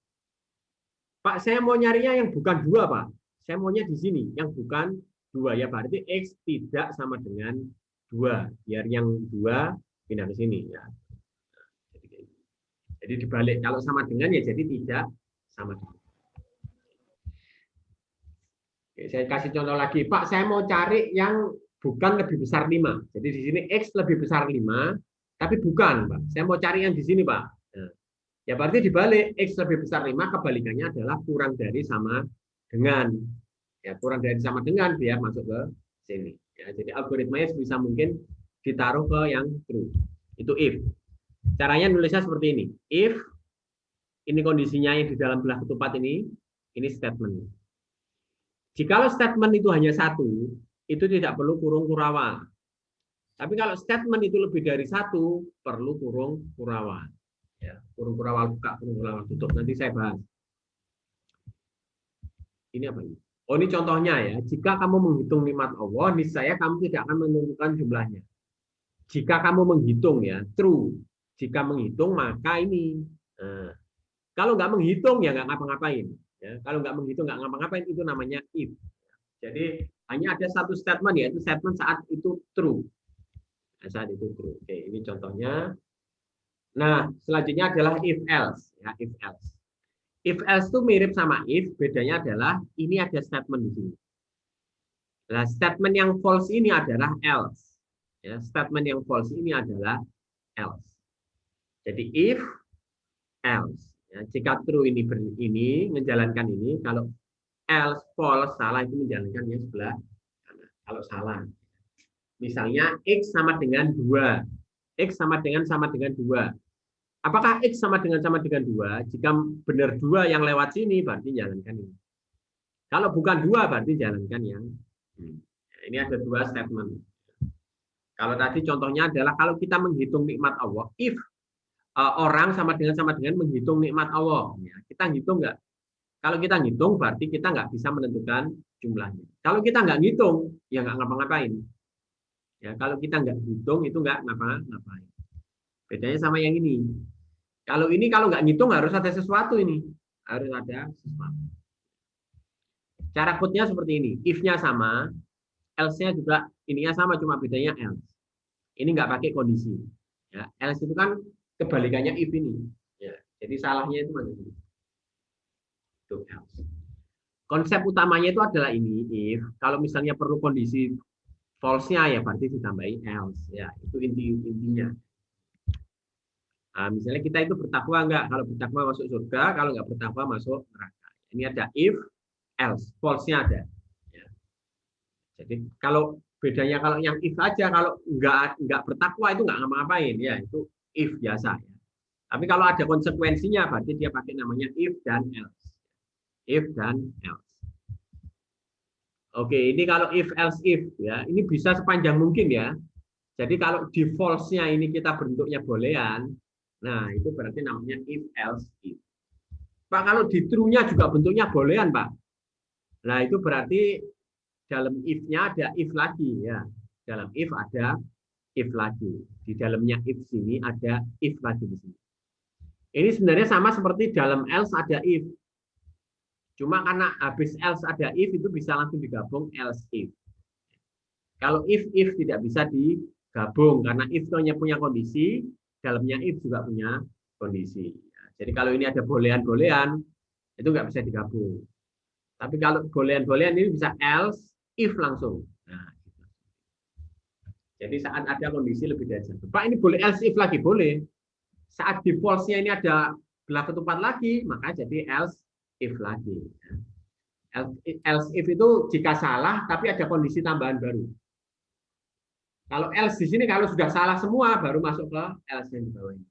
Pak, saya mau nyarinya yang bukan 2, Pak. Saya maunya di sini, yang bukan 2. Ya berarti X tidak sama dengan 2. Biar yang 2 pindah ke sini. Ya. Jadi dibalik. Kalau sama dengan ya jadi tidak sama dengan. Oke, saya kasih contoh lagi. Pak, saya mau cari yang bukan lebih besar 5. Jadi di sini X lebih besar 5, tapi bukan, Pak. Saya mau cari yang di sini, Pak. Nah, Ya berarti dibalik, X lebih besar 5, kebalikannya adalah kurang dari sama dengan. Ya, kurang dari sama dengan biar masuk ke sini. Ya, jadi algoritmanya sebisa mungkin ditaruh ke yang true. Itu if. Caranya nulisnya seperti ini. If ini kondisinya yang di dalam belah ketupat ini statement. Jikalau statement itu hanya satu, itu tidak perlu kurung kurawal. Tapi kalau statement itu lebih dari satu, perlu kurung kurawal. Ya, kurung kurawal buka, kurung kurawal tutup. Nanti saya bahas. Ini apa ini? Oh, ini contohnya ya. Jika kamu menghitung nikmat Allah, niscaya kamu tidak akan menentukan jumlahnya. Jika kamu menghitung ya, true. Jika menghitung maka ini. Nah, kalau nggak menghitung ya nggak ngapa-ngapain. Ya, kalau nggak menghitung nggak ngapa-ngapain itu namanya if. Jadi hanya ada satu statement yaitu statement saat itu true. Nah, saat itu true. Oke, ini contohnya. Nah, selanjutnya adalah if else. Ya, if else. If else itu mirip sama if, bedanya adalah ini ada statement di sini. Nah, statement yang false ini adalah else. Ya, statement yang false ini adalah else. Jadi if else. Ya, jika true ini menjalankan ini, kalau else false salah itu menjalankan yang sebelah kanan. Kalau salah, misalnya x sama dengan 2, x sama dengan 2. Apakah x sama dengan 2? Jika benar 2 yang lewat sini, berarti jalankan ini. Kalau bukan 2, berarti jalankan yang ini. Ini ada 2 statement. Kalau tadi contohnya adalah kalau kita menghitung nikmat Allah, if orang sama dengan menghitung nikmat Allah. Ya, kita ngitung nggak? Kalau kita ngitung, berarti kita nggak bisa menentukan jumlahnya. Kalau kita nggak ngitung, ya nggak ngapa-ngapain. Ya, kalau kita nggak hitung, itu nggak ngapa-ngapain. Bedanya sama yang ini. Kalau ini kalau nggak ngitung harus ada sesuatu ini. Harus ada sesuatu. Cara code-nya seperti ini. If-nya sama, else-nya juga ininya sama, cuma bedanya else. Ini nggak pakai kondisi. Ya, else itu kan kebalikannya if ini. Ya, jadi salahnya itu mana ini? Itu else. Konsep utamanya itu adalah ini if. Kalau misalnya perlu kondisi false-nya ya berarti ditambahi else. Ya, itu intinya. Nah, misalnya kita itu bertakwa enggak? Kalau bertakwa masuk surga, kalau enggak bertakwa masuk neraka. Ini ada if, else, false-nya ada. Ya. Jadi kalau bedanya kalau yang if aja, kalau enggak bertakwa itu enggak ngapa-ngapain, ya itu if biasa. Ya. Tapi kalau ada konsekuensinya, berarti dia pakai namanya if dan else. If dan else. Oke, ini kalau if, else, if, ya ini bisa sepanjang mungkin ya. Jadi kalau di false-nya ini kita bentuknya boolean. Nah, itu berarti namanya if, else, if. Pak, kalau di true-nya juga bentuknya boolean, Pak. Nah, itu berarti dalam if-nya ada if lagi. Ya. Dalam if ada if lagi. Di dalamnya if sini ada if lagi di sini. Ini sebenarnya sama seperti dalam else ada if. Cuma karena habis else ada if, itu bisa langsung digabung else if. Kalau if tidak bisa digabung. Karena if hanya punya kondisi, dalamnya if juga punya kondisi. Jadi kalau ini ada boolean, itu nggak bisa digabung. Tapi kalau boolean ini bisa else, if langsung. Nah, jadi saat ada kondisi lebih dari satu. Pak, ini boleh else if lagi? Boleh. Saat di false-nya ini ada belah ketupat lagi, maka jadi else if lagi. Else if itu jika salah, tapi ada kondisi tambahan baru. Kalau else di sini kalau sudah salah semua baru masuk ke else yang di bawah ini.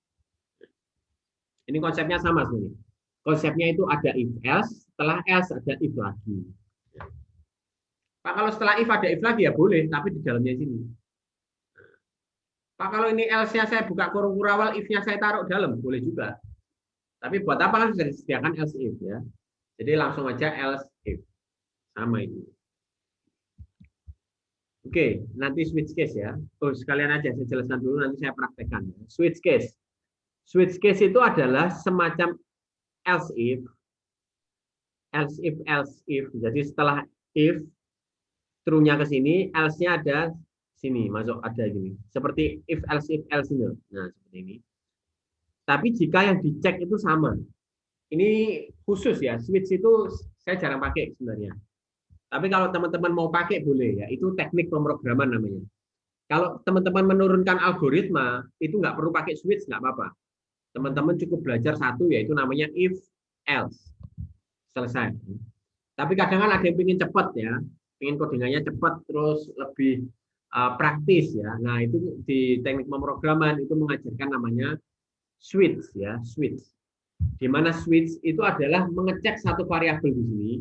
Ini konsepnya sama sebenarnya. Konsepnya itu ada if else, setelah else ada if lagi. Pak, kalau setelah if ada if lagi ya boleh, tapi di dalamnya sini. Pak, kalau ini else-nya saya buka kurung kurawal, if-nya saya taruh dalam, boleh juga. Tapi buat apa kan sudah disediakan else if ya. Jadi langsung aja else if. Sama ini. Oke, nanti switch case ya. Oh, sekalian aja saya jelaskan dulu, nanti saya praktekkan. Switch case. Switch case itu adalah semacam else if. Else if. Jadi setelah if, true-nya ke sini, else-nya ada sini, masuk ada gini. Seperti if, else ini. Nah, seperti ini. Tapi jika yang dicek itu sama. Ini khusus ya, switch itu saya jarang pakai sebenarnya. Tapi kalau teman-teman mau pakai boleh ya, itu teknik pemrograman namanya. Kalau teman-teman menurunkan algoritma, itu nggak perlu pakai switch, nggak apa-apa. Teman-teman cukup belajar satu, yaitu namanya if else. Selesai. Tapi kadang kan ada yang ingin cepat ya, ingin codingannya cepat terus lebih praktis ya. Nah, itu di teknik pemrograman itu mengajarkan namanya switch ya, switch. Di mana switch itu adalah mengecek satu variabel di sini.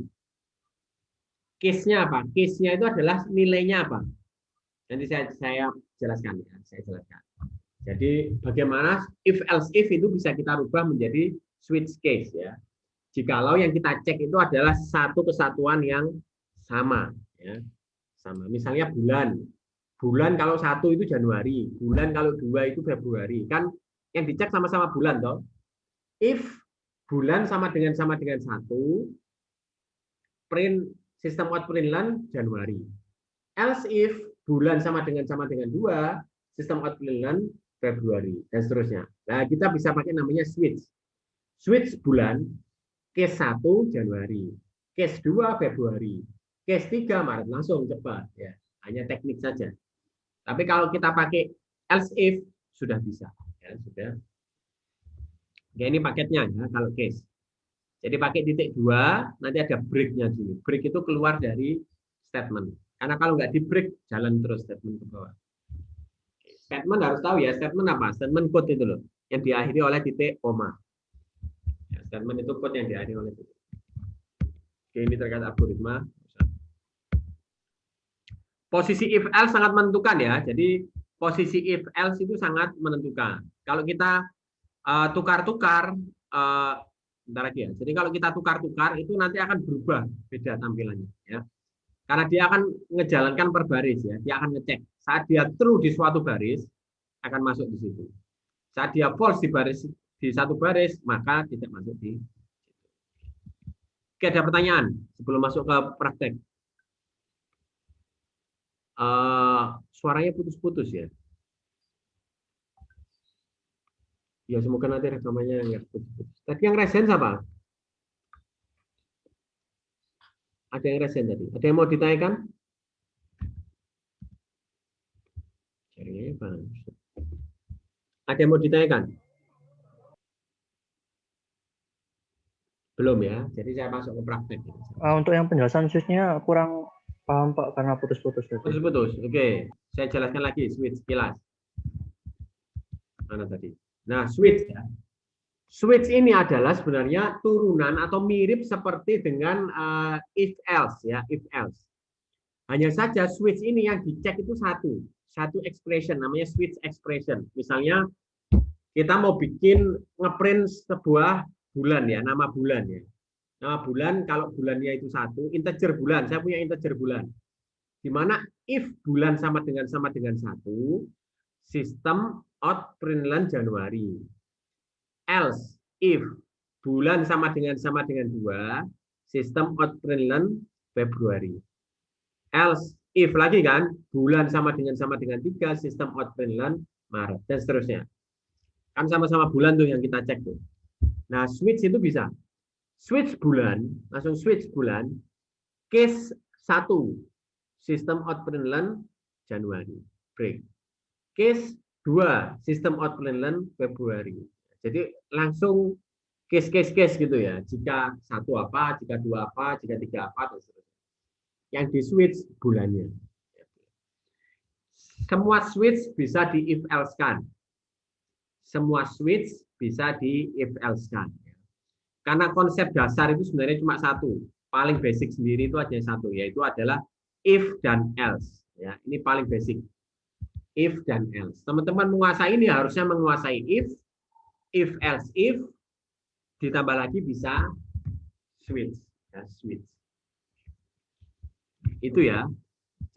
Case-nya apa? Case-nya itu adalah nilainya apa? Nanti saya jelaskan ya, saya jelaskan. Jadi bagaimana if else if itu bisa kita rubah menjadi switch case ya. Jikalau yang kita cek itu adalah satu kesatuan yang sama ya. Sama. Misalnya bulan. Bulan kalau 1 itu Januari, bulan kalau 2 itu Februari. Kan yang dicek sama-sama bulan toh. If bulan sama dengan 1, print sistem out println Januari. Else if bulan sama dengan 2, sistem out println Februari dan seterusnya. Nah, kita bisa pakai namanya switch. Switch bulan, case 1 Januari, case 2 Februari, case 3 Maret, langsung cepat ya. Hanya teknik saja. Tapi kalau kita pakai else if sudah bisa ya, sudah. Ya, ini paketnya ya kalau case. Jadi pakai titik 2, nanti ada break-nya sini. Break itu keluar dari statement. Karena kalau nggak di break, jalan terus statement ke bawah. Statement harus tahu ya, statement apa? Statement code itu loh, yang diakhiri oleh titik koma. Ya, statement itu code yang diakhiri oleh titik. Oke, ini terkait algoritma. Posisi if else sangat menentukan ya. Jadi posisi if else itu sangat menentukan. Kalau kita tukar-tukar, bentar lagi ya. Jadi kalau kita tukar-tukar itu nanti akan berubah beda tampilannya ya. Karena dia akan ngejalankan per baris ya. Dia akan ngecek. Saat dia true di suatu baris akan masuk di situ. Saat dia false di satu baris maka tidak masuk di situ. Oke, ada pertanyaan sebelum masuk ke praktek. Suaranya putus-putus ya. Ya semoga nanti rekamannya nggak putus-putus. Tadi yang resen siapa? Ada yang resen tadi. Ada yang mau ditanyakan? Ada yang mau ditanyakan? Belum ya. Jadi saya masuk ke praktek. Untuk yang penjelasan switch-nya kurang paham Pak karena putus-putus. Putus-putus. Oke, saya jelaskan lagi switch kilas. Mana tadi? Nah, switch ya. Switch ini adalah sebenarnya turunan atau mirip seperti dengan if else ya, if else. Hanya saja switch ini yang dicek itu satu expression namanya switch expression. Misalnya kita mau bikin ngeprint sebuah bulan ya, nama bulan ya. Nama bulan kalau bulannya itu 1, integer bulan. Saya punya integer bulan. Di mana if bulan sama dengan 1, sistem out println Januari. Else if bulan sama dengan 2, sistem out println Februari. Else if lagi kan bulan sama dengan 3, sistem out println Maret dan seterusnya. Kan sama-sama bulan tuh yang kita cek tuh. Nah, switch itu bisa switch bulan, langsung switch bulan, case 1, sistem out println Januari, break. Case 2, sistem out println Februari. Jadi langsung case gitu ya. Jika 1 apa, jika 2 apa, jika 3 apa, dan seterusnya. Yang di switch bulannya. Semua switch bisa di if else kan. Semua switch bisa di if else kan. Karena konsep dasar itu sebenarnya cuma satu, paling basic sendiri itu hanya satu, yaitu adalah if dan else. Ya, ini paling basic, if dan else. Teman-teman menguasai ini harusnya menguasai if else if, ditambah lagi bisa switch, ya, switch. Itu ya.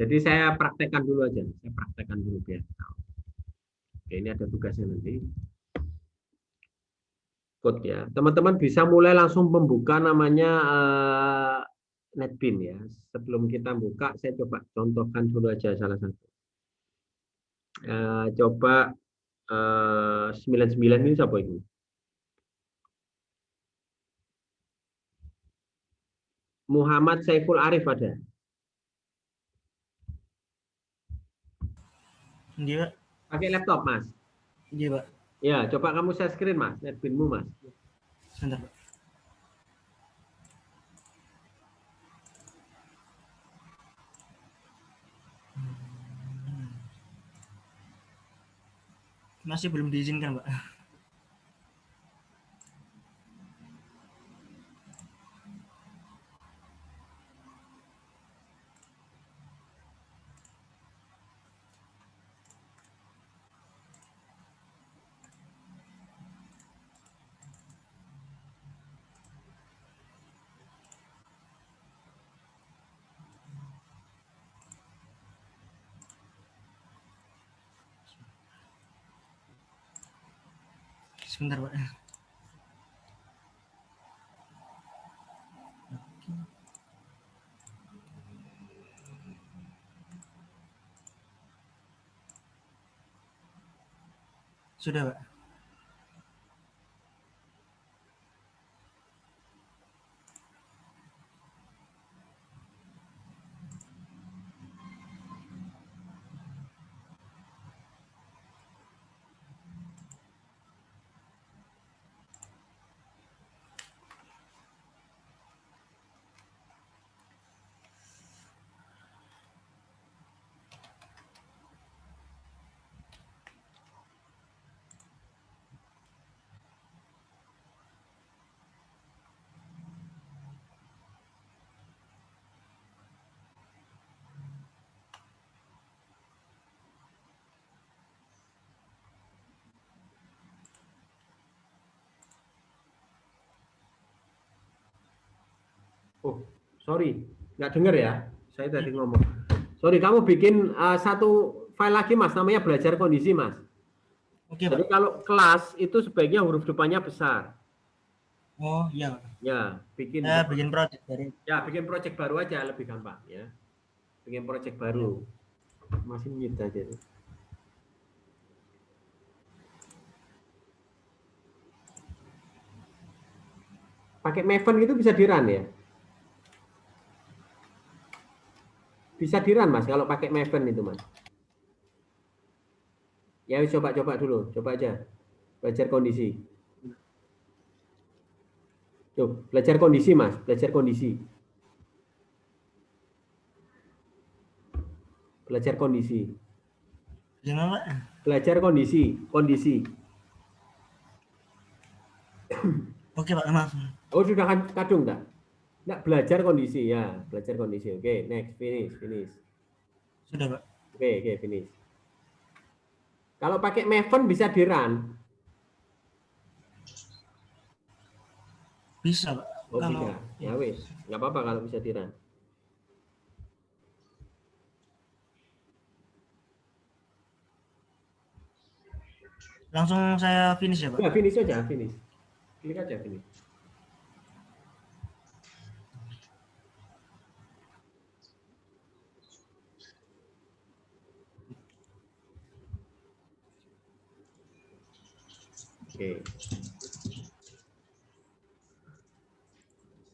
Jadi saya praktekkan dulu aja, saya praktekkan dulu biar tahu. Oke, ini ada tugasnya nanti. Ya, teman-teman bisa mulai langsung membuka namanya NetBeans ya. Sebelum kita buka, saya coba contohkan dulu aja salah satu. Coba 99 ini siapa ini? Muhammad Saiful Arif ada? Iya. Pakai laptop, Mas? Iya, Pak. Ya, coba kamu share screen, Mas. Netbinmu, Mas. Sebentar, Pak. Masih belum diizinkan, Pak. Sebentar, Pak. Sudah, Pak. Oh, sorry, nggak dengar ya. Saya tadi ngomong. Sorry, kamu bikin satu file lagi, Mas. Namanya belajar kondisi, Mas. Oke, Jadi Pak. kalau kelas itu sebaiknya huruf depannya besar. Oh, iya, Pak. Ya, bikin. Saya bikin project dari. Ya, bikin project baru aja lebih gampang ya. Bikin project baru. Masih mute aja. Pakai Maven itu bisa di-run ya? Bisa di-run, Mas, kalau pakai Maven itu, Mas. Ya, coba-coba dulu. Coba aja. Belajar kondisi. Tuh, belajar kondisi, Mas. Belajar kondisi. Belajar kondisi. Gimana, Pak? Belajar kondisi. Kondisi. Oke, Pak. Maaf. Oh, sudah kadung tak? Nggak, belajar kondisi. Ya, belajar kondisi. Oke, next. Finish. Sudah, Pak. Oke, finish. Kalau pakai Maven bisa di-run. Bisa, Pak. Oh, Kalau bisa. Ya wis, nggak apa-apa kalau bisa di-run. langsung saya finish ya, Pak. Ya, finish aja, finish. Klik aja finish. Oke.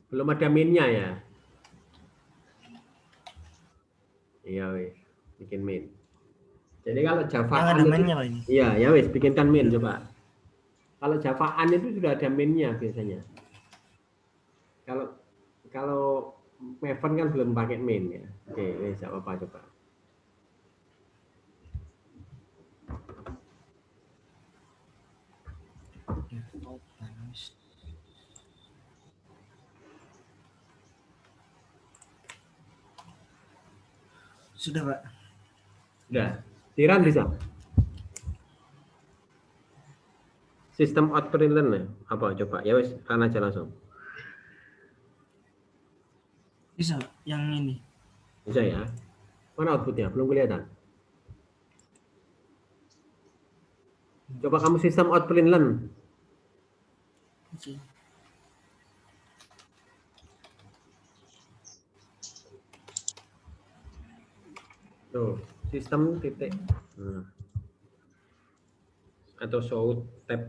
Belum ada main-nya ya? Iya wis, bikin main. Jadi kalau Javaan Yang ada mainnya, Pak, ini. Iya, ya wis, bikinkan main coba. Kalau Javaan itu sudah ada main-nya biasanya. Kalau Maven kan belum pakai main ya. Oke, wis apa coba. Sudah, Pak. Sudah. Tiran bisa. Sistem output learn apa coba? Ya wis, kan aja langsung. Bisa, Pak. Yang ini. Bisa ya? Mana outputnya? Belum kelihatan. Coba kamu sistem output learn. Oke. Tuh, sistem titik. Atau show tab.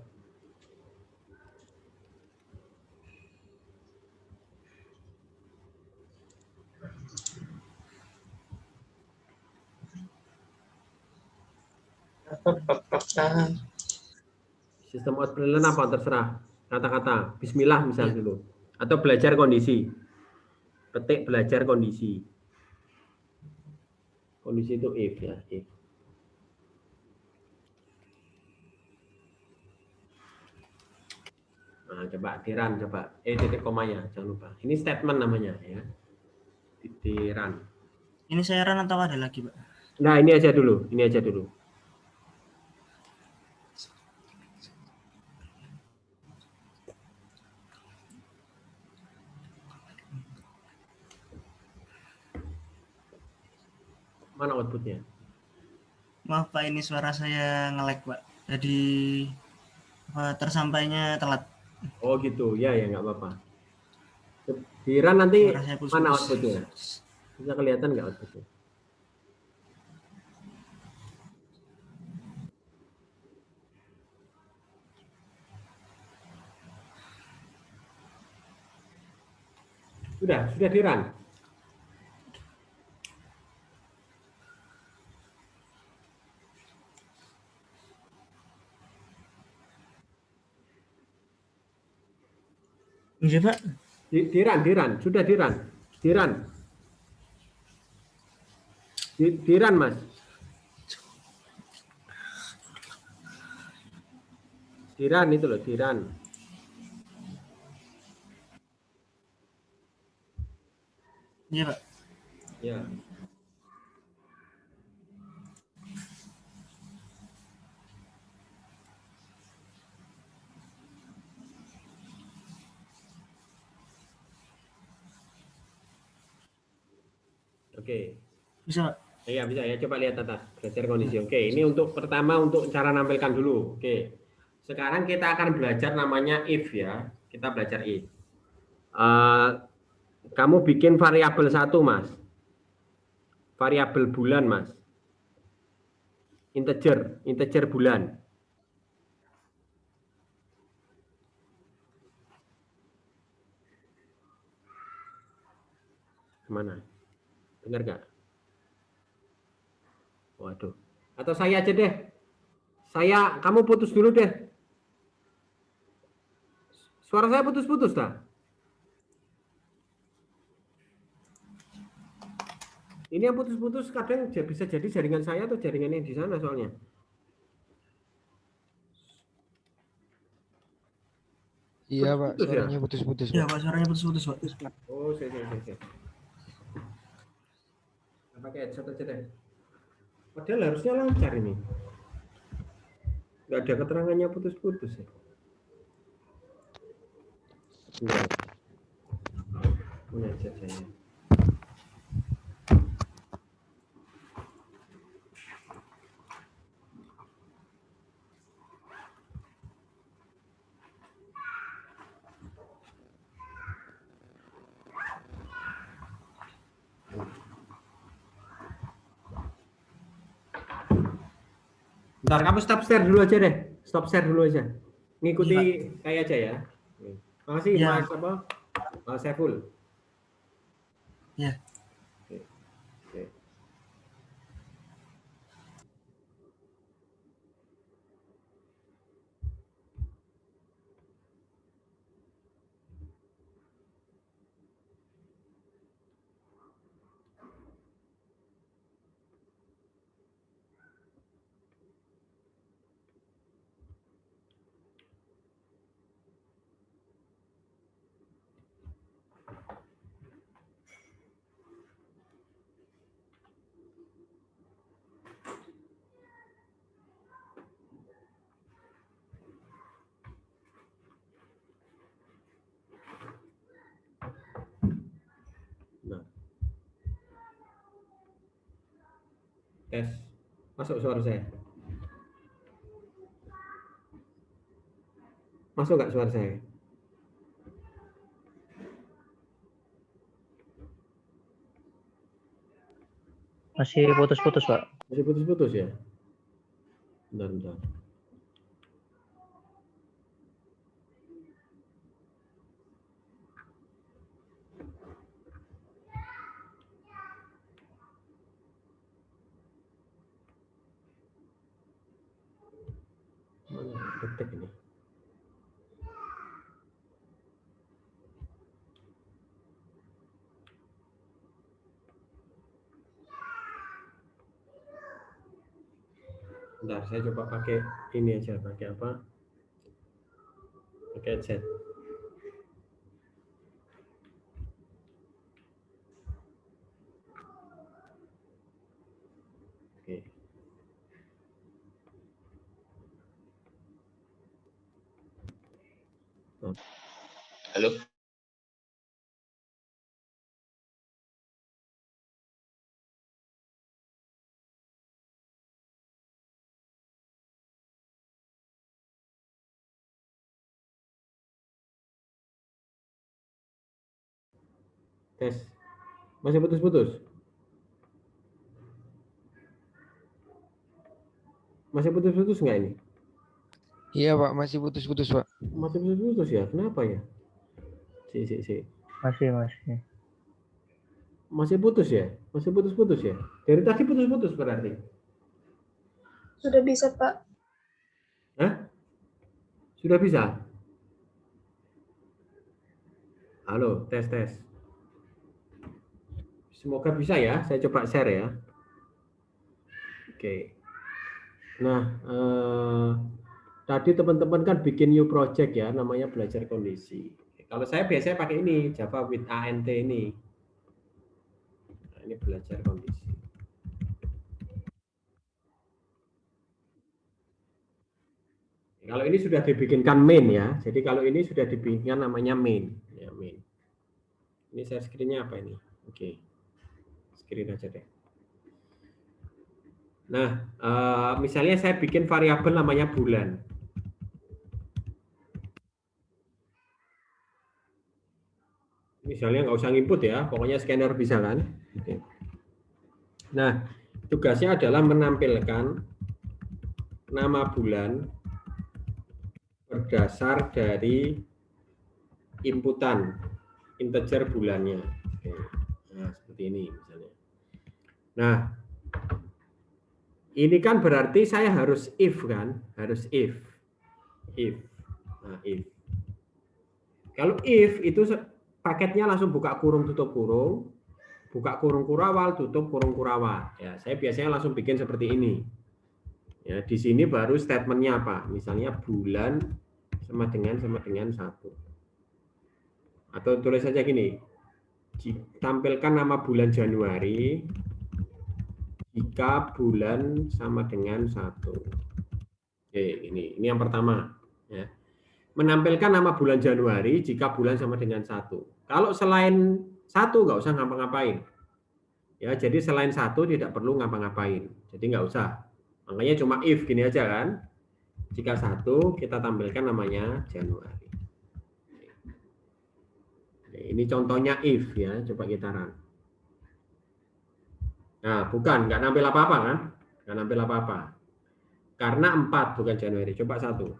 Sistem output apa? Terserah. Kata-kata. Bismillah misal dulu. Atau belajar kondisi. Petik belajar kondisi. Kondisi itu if ya. If. Nah, coba tiran, coba. Titik komanya, jangan lupa. Ini statement namanya ya. Tiran. Ini saya run atau ada lagi, Pak? Nah, ini aja dulu. Ini aja dulu. Mana outputnya? Maaf Pak, ini suara saya nge-lag Pak. Jadi tersampainya telat. Oh gitu, ya nggak apa-apa. Tiran nanti mana outputnya? Bisa kelihatan nggak outputnya? Sudah di-run. Iya, Pak. Di-run, sudah di-run. Di-run, Mas. Di-run itu loh, di-run. Iya, Pak. Ya. Oke. Bisa, Pak. Iya, bisa ya. Coba lihat atas. Belajar kondisi. Oke, ini untuk pertama untuk cara nampilkan dulu. Oke. Sekarang kita akan belajar namanya if ya. Kita belajar if. Kamu bikin variabel satu, Mas. Variabel bulan, Mas. Integer bulan. Kemana? Dengar nggak? Waduh. Atau saya aja deh. Kamu putus dulu deh. Suara saya putus-putus dah. Ini yang putus-putus kadang bisa jadi jaringan saya atau jaringan yang di sana soalnya. Iya Pak, Putus-putus ya? suaranya putus-putus. Iya, Pak, suaranya putus-putus, Pak. Oh, saya. Pakai headset aja deh. Padahal harusnya lancar ini. Nggak ada keterangannya putus-putus ya. Enggak. Mana headset saya? Bentar, kamu stop share dulu aja deh. Stop share dulu aja. Ngikuti kayak aja ya. Makasih Ya. Mas apa? Mas Saiful. Ya. Oke. Nah. Tes. Masuk suara saya. Masuk nggak suara saya? Masih putus-putus, Pak. Masih putus-putus ya? Bentar. Mana? Ketik ini. Bentar, saya coba pakai ini aja, pakai apa? Pakai chat. Oke. Halo. Tes. Masih putus-putus? Masih putus-putus nggak ini? Iya Pak, masih putus-putus Pak. Masih putus-putus ya? Kenapa ya? Si. Masih. Masih putus ya? Masih putus-putus ya? Dari tadi putus-putus berarti? Sudah bisa, Pak. Hah? Sudah bisa? Halo, tes. Semoga bisa ya, saya coba share ya. Oke. Nah, tadi teman-teman kan bikin new project ya, namanya belajar kondisi. Kalau saya biasanya pakai ini, Java with ANT ini. Nah, ini belajar kondisi. Kalau ini sudah dibikinkan main ya, jadi kalau ini sudah dibikinkan namanya main. Ya, main. Ini share screen-nya apa ini? Oke. Screen aja deh. Nah, misalnya saya bikin variabel namanya bulan. Misalnya nggak usah input ya, pokoknya scanner bisa kan. Oke. Nah, tugasnya adalah menampilkan nama bulan berdasar dari inputan integer bulannya. Oke. Nah, seperti ini misalnya. Nah, ini kan berarti saya harus if kan, harus if. Nah, if. Kalau if itu paketnya langsung buka kurung tutup kurung, buka kurung kurawal, tutup kurung kurawal. Ya, saya biasanya langsung bikin seperti ini. Ya, di sini baru statementnya apa? Misalnya bulan sama dengan 1. Atau tulis saja gini, tampilkan nama bulan Januari jika bulan sama dengan 1. Oke, ini yang pertama. Ya. Menampilkan nama bulan Januari jika bulan sama dengan 1. Kalau selain 1 nggak usah ngapa-ngapain. Ya, jadi selain 1 tidak perlu ngapa-ngapain. Jadi nggak usah. Makanya cuma if gini aja kan. Jika 1 kita tampilkan namanya Januari. Ini contohnya if ya, coba kita run. Nah, bukan, nggak nampil apa-apa kan? Nggak nampil apa-apa. Karena 4 bukan Januari. Coba 1.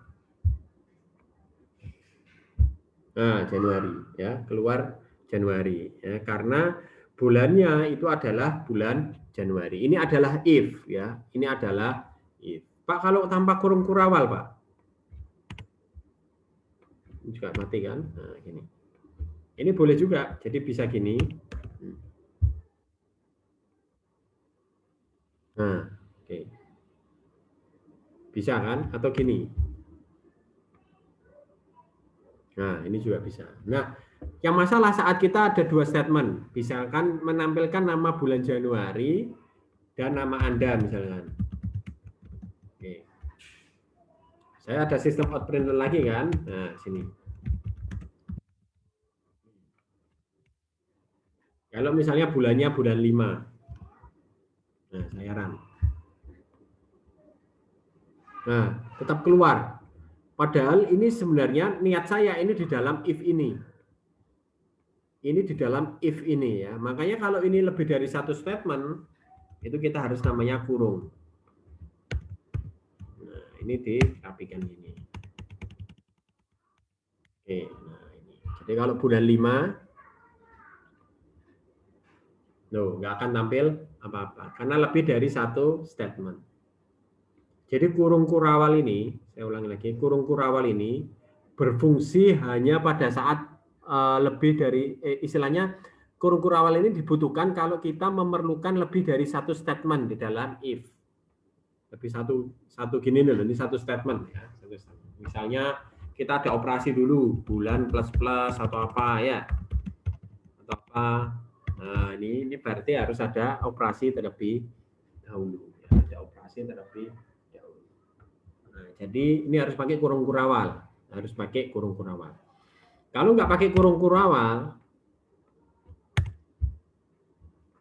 Nah, Januari ya, keluar Januari ya, karena bulannya itu adalah bulan Januari. Ini adalah if ya. Ini adalah if. Pak, kalau tanpa kurung kurawal, Pak. Ini juga mati kan? Nah, gini. Ini boleh juga. Jadi bisa gini. Nah, oke. Bisa kan? Atau gini. Nah, ini juga bisa. Nah, yang masalah saat kita ada 2 statement. Misalkan menampilkan nama bulan Januari dan nama Anda misalkan. Oke. Saya ada sistem out printer lagi kan? Nah, sini. Kalau misalnya bulannya bulan 5. Nah, saya run. Nah, tetap keluar. Padahal ini sebenarnya niat saya ini di dalam if ini. Ini di dalam if ini ya. Makanya kalau ini lebih dari 1 statement, itu kita harus namanya kurung. Nah, ini dirapikan ini. Oke, nah ini. Jadi kalau bulan 5, nggak akan tampil apa-apa. Karena lebih dari 1 statement. Jadi kurung kurawal ini, saya ulangi lagi, kurung kurawal ini berfungsi hanya pada saat lebih dari, istilahnya kurung kurawal ini dibutuhkan kalau kita memerlukan lebih dari satu statement di dalam if. Lebih satu gini nih, ini satu statement ya. Misalnya kita ada operasi dulu, bulan plus atau apa ya, atau apa. Nah ini berarti harus ada operasi terlebih dahulu. Ya, ada operasi terlebih dahulu. Nah, jadi ini harus pakai kurung kurawal, harus pakai kurung kurawal. Kalau nggak pakai kurung kurawal,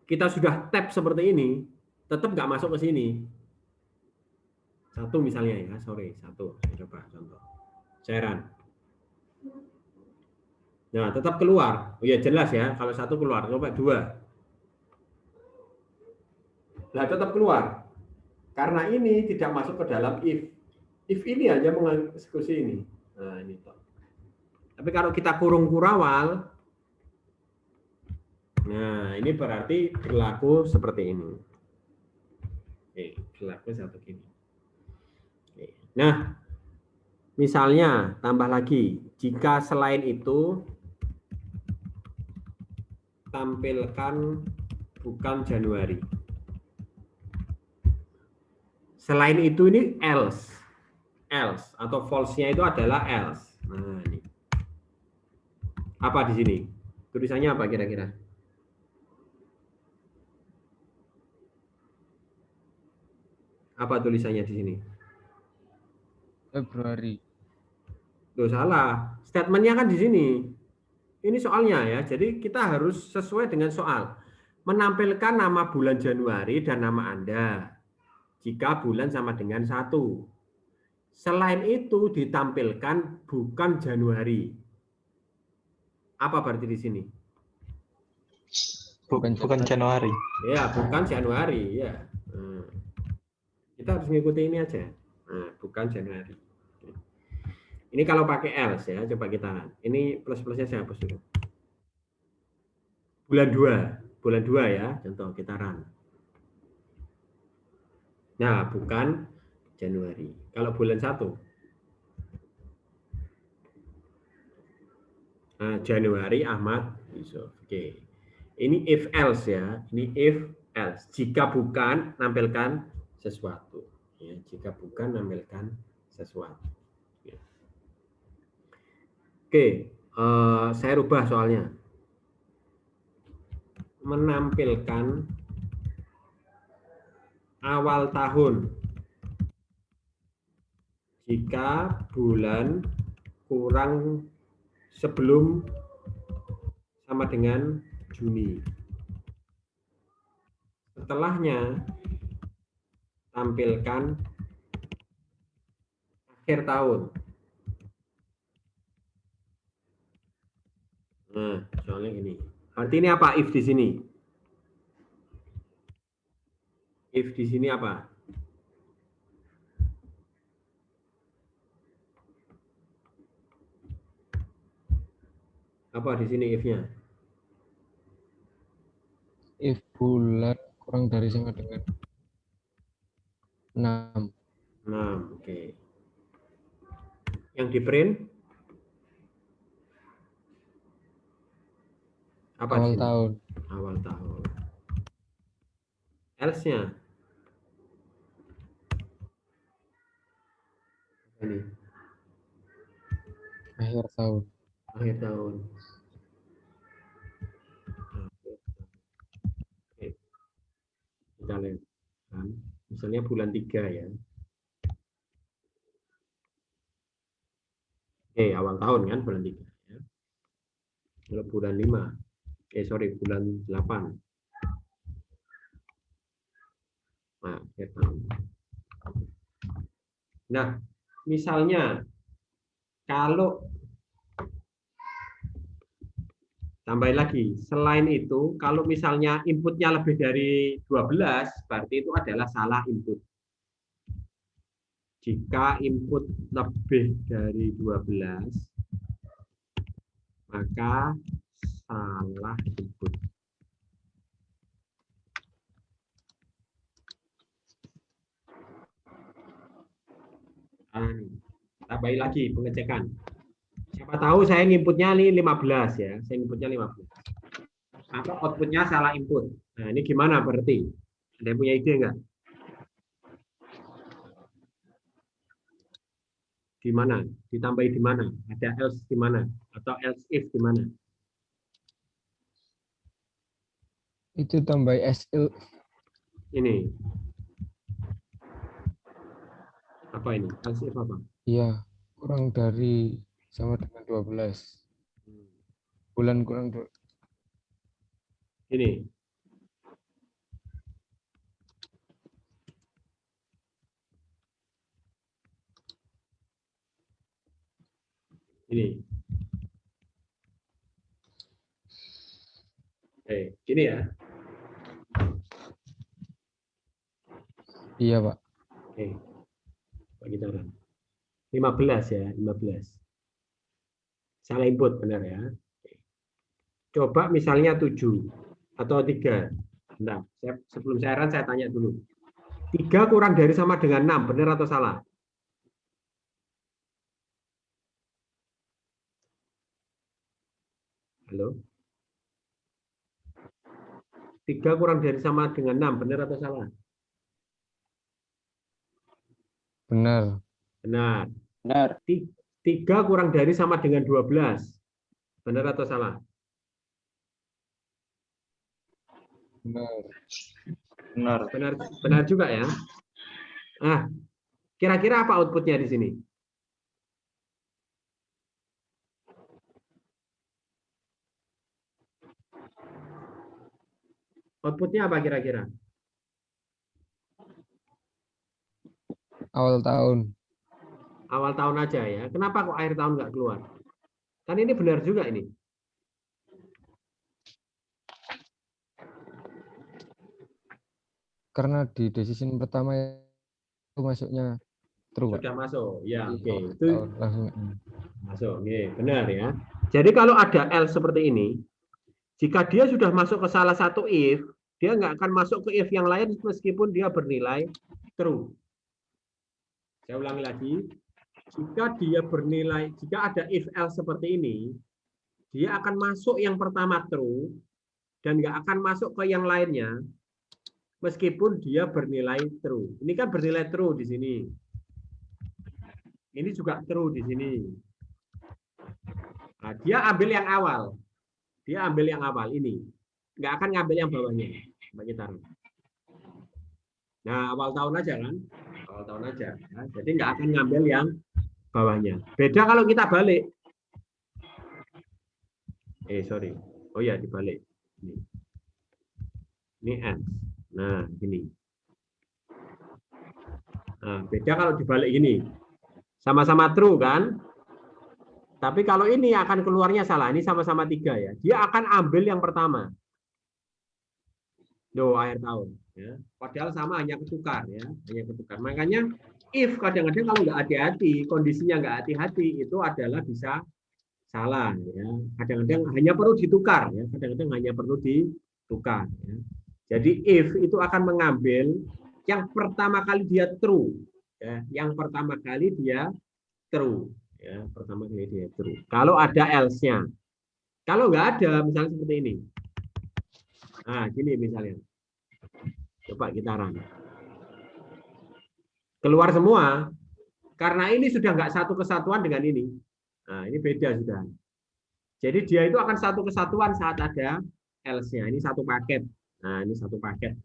kita sudah tap seperti ini, tetap nggak masuk ke sini. Satu misalnya ya, satu. Saya coba contoh. Cairan. Nah, tetap keluar. Oh ya jelas ya, kalau satu keluar, coba dua. Nah, tetap keluar. Karena ini tidak masuk ke dalam if. If ini hanya mengeksekusi ini. Nah, ini toh. Tapi kalau kita kurung kurawal, nah, ini berarti berlaku seperti ini. Oke, berlaku seperti ini. Oke. Nah, misalnya tambah lagi, jika selain itu tampilkan bukan Januari. Selain itu ini else atau false-nya itu adalah else. Nah, ini. Apa di sini? Tulisannya apa kira-kira? Apa tulisannya di sini? Februari. Loh, salah. Statementnya kan di sini. Ini soalnya ya. Jadi kita harus sesuai dengan soal. Menampilkan nama bulan Januari dan nama Anda. Jika bulan sama dengan 1. Selain itu ditampilkan bukan Januari. Apa berarti di sini? Bukan Januari. Ya, bukan Januari. Ya. Kita harus mengikuti ini aja. Nah, bukan Januari. Ini kalau pakai else ya, coba kita. Ini plus-plusnya saya hapus dulu. Bulan 2 ya, contoh kita run. Nah, bukan Januari. Kalau bulan 1. Nah, Januari Ahmad Yusuf. Oke. Ini if else ya. Ini if else. Jika bukan, nampilkan sesuatu. Ya, jika bukan, nampilkan sesuatu. Ya. Oke, saya rubah soalnya. Menampilkan awal tahun jika bulan kurang sebelum sama dengan Juni. Setelahnya tampilkan akhir tahun. Nah, soalnya gini. Arti ini apa if di sini? If di sini apa? Apa di sini if-nya? If bulan kurang dari sama dengan 6. 6, oke. Yang di print? Apa Awal tahun. Awal tahun. Else-nya? Ini. Akhir tahun. Akhir tahun. Oke. Kita lihat. Misalnya bulan 3 ya. Oke, awal tahun kan bulan 3 ya. Kalau bulan 5. Bulan 8. Nah, akhir tahun. Nah, misalnya kalau tambahin lagi, selain itu, kalau misalnya inputnya lebih dari 12, berarti itu adalah salah input. Jika input lebih dari 12, maka salah input. Nah, tambahin lagi pengecekan. Siapa tahu saya inputnya nih 15 ya, saya inputnya 15. Atau outputnya salah input. Nah, ini gimana berarti? Ada yang punya ide nggak? Di mana? Ditambahi di mana? Ada else di mana? Atau else if di mana? Itu tambah SL. Ini. Apa ini? Else if apa? Iya, kurang dari sama dengan 12. Bulan kurang Ini. Ini. Gini ya. Iya, Pak. Oke. Pak Gitaran. 15 ya, 15. Salah input, benar ya. Coba misalnya 7 atau 3. Bentar, sebelum saya run, saya tanya dulu. 3 kurang dari sama dengan 6, benar atau salah? Halo? 3 kurang dari sama dengan 6, benar atau salah? Benar. Benar. Benar. 3 kurang dari sama dengan 12. Benar atau salah? Benar. Benar. Benar juga ya. Nah, kira-kira apa outputnya di sini? Outputnya apa kira-kira? Awal tahun. Awal tahun aja ya. Kenapa kok akhir tahun nggak keluar? Kan ini benar juga ini. Karena di decision pertama itu masuknya true, Pak. Sudah masuk. Ya, oke. Awal Itu tahun langsung. masuk. Oke, benar ya. Jadi kalau ada else seperti ini, jika dia sudah masuk ke salah satu if, dia nggak akan masuk ke if yang lain meskipun dia bernilai true. Saya ulangi lagi. Jika dia bernilai, jika ada if else seperti ini, dia akan masuk yang pertama true dan nggak akan masuk ke yang lainnya meskipun dia bernilai true. Ini kan bernilai true di sini. Ini juga true di sini. Nah, dia ambil yang awal. Dia ambil yang awal ini. Nggak akan ngambil yang bawahnya. Nah, awal tahun aja kan. Awal tahun aja. Nah, jadi nggak akan ngambil yang bawahnya. Beda kalau kita balik. Sorry. Oh ya, dibalik. Ini ends. Nah, gini. Nah, beda kalau dibalik gini. Sama-sama true kan? Tapi kalau ini akan keluarnya salah. Ini sama-sama 3 ya. Dia akan ambil yang pertama. Loh, akhir tahun. Ya. Padahal sama hanya ketukar ya. Hanya ketukar. Makanya if kadang-kadang kalau nggak hati-hati, kondisinya nggak hati-hati, itu adalah bisa salah. Ya. Kadang-kadang hanya perlu ditukar. Ya. Kadang-kadang hanya perlu ditukar. Ya. Jadi if itu akan mengambil yang pertama kali dia true. Ya. Yang pertama kali dia true. Ya, pertama kali dia true. Kalau ada else-nya. Kalau nggak ada, misalnya seperti ini. Nah, gini misalnya. Coba kita run. Keluar semua. Karena ini sudah nggak satu kesatuan dengan ini. Nah, ini beda sudah. Jadi dia itu akan satu kesatuan saat ada else-nya. Ini satu paket. Nah, ini satu paket.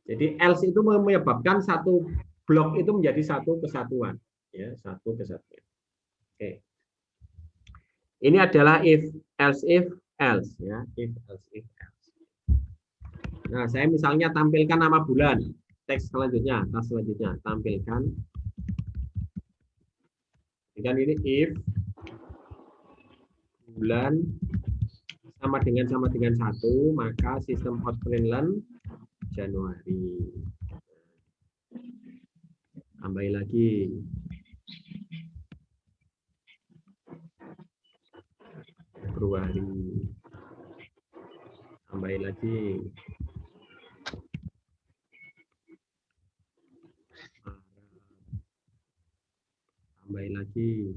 Jadi else itu menyebabkan satu blok itu menjadi satu kesatuan. Ya, satu kesatuan. Oke. Ini adalah if else ya, if else if else. Nah, saya misalnya tampilkan nama bulan. Teks selanjutnya, tampilkan. Dan ini if bulan sama dengan 1, maka sistem out println Januari. Tambahin lagi. Februari. Tambahin lagi. Tambahin lagi.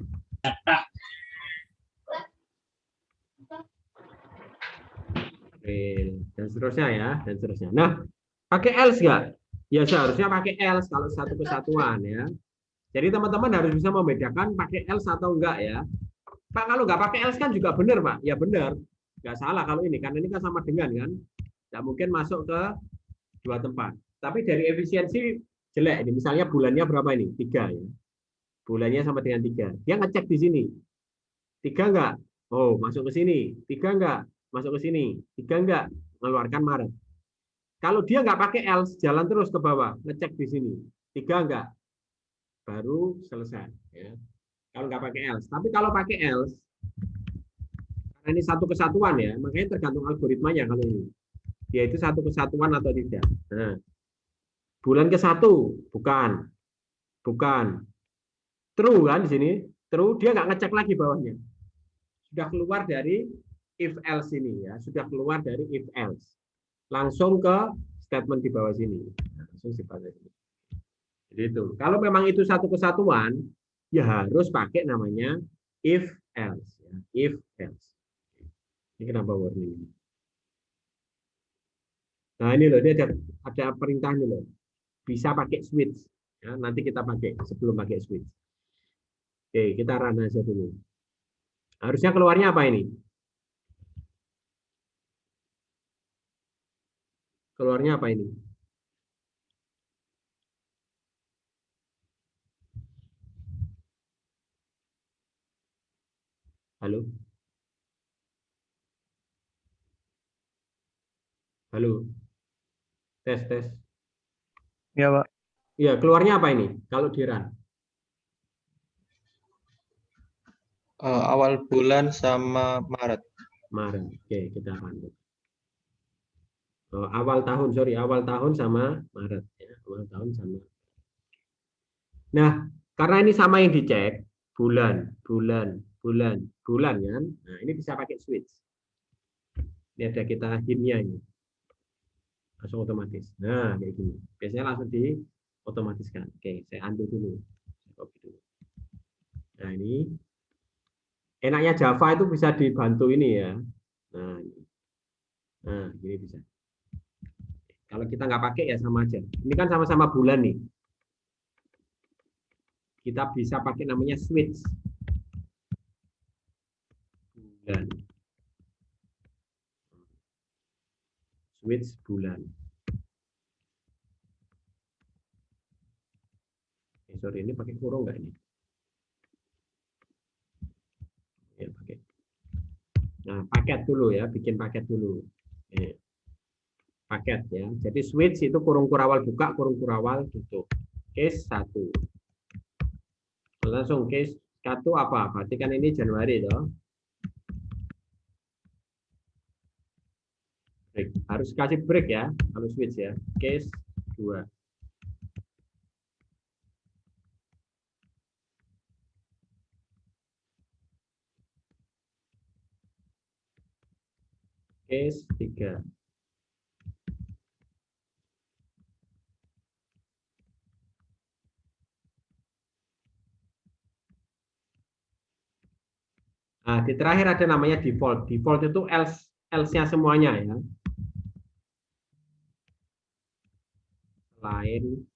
April. Dan seterusnya ya, dan seterusnya. Nah, pakai else nggak? Ya seharusnya pakai else kalau satu kesatuan ya. Jadi teman-teman harus bisa membedakan pakai else atau enggak ya. Pak, kalau nggak pakai else kan juga benar, Pak. Ya benar. Nggak salah kalau ini, karena ini kan sama dengan kan. Nggak mungkin masuk ke dua tempat. Tapi dari efisiensi jelek ini. Misalnya bulannya berapa ini? 3 ya. Bulannya sama dengan 3. Dia ngecek di sini. 3 enggak? Oh, masuk ke sini. 3 enggak? Masuk ke sini. 3 enggak? Mengeluarkan Maret. Kalau dia nggak pakai else, jalan terus ke bawah, ngecek di sini. 3 enggak? Baru selesai. Ya. Kalau nggak pakai else. Tapi kalau pakai else, karena ini satu kesatuan ya, makanya tergantung algoritmanya kalau ini. Dia itu satu kesatuan atau tidak. Nah, bulan ke-1, bukan. Bukan. True kan di sini? True, dia nggak ngecek lagi bawahnya. Sudah keluar dari if else ini ya, sudah keluar dari if else. Langsung ke statement di bawah sini. Langsung di bawah sini. Jadi itu. Kalau memang itu satu kesatuan, ya harus pakai namanya if else ya. If else. Ini kenapa warning? Nah, ini loh, dia ada perintah ini loh. Bisa pakai switch. Ya, nanti kita pakai sebelum pakai switch. Oke, kita run aja dulu. Harusnya keluarnya apa ini? Keluarnya apa ini? Halo? Halo? Tes, tes. Ya, Pak. Iya, keluarnya apa ini? Kalau di run? Awal bulan sama Maret. Maret. Oke, kita run. Awal tahun sama Maret. Ya, awal tahun sama. Nah, karena ini sama yang dicek, bulan kan. Nah, ini bisa pakai switch. Ini ada kita hintnya ini. Langsung otomatis. Nah, kayak gini. Biasanya langsung diotomatiskan. Oke, saya undo dulu. Saya copy dulu. Nah, ini enaknya Java itu bisa dibantu ini ya. Nah, ini. Nah, ini bisa. Kalau kita nggak pakai ya sama aja. Ini kan sama-sama bulan nih. Kita bisa pakai namanya switch. Bulan. Switch bulan. Sorry, ini pakai kurung nggak ini? Ya, pakai. Nah, paket dulu ya, bikin paket dulu. Paket ya. Jadi switch itu kurung kurawal buka, kurung kurawal tutup. Case 1. Langsung case 1 apa? Berarti kan ini Januari toh. Break. Harus kasih break ya kalau switch ya. Case 2. Case 3. Nah, di terakhir ada namanya default. Default itu else-nya semuanya ya. Lain.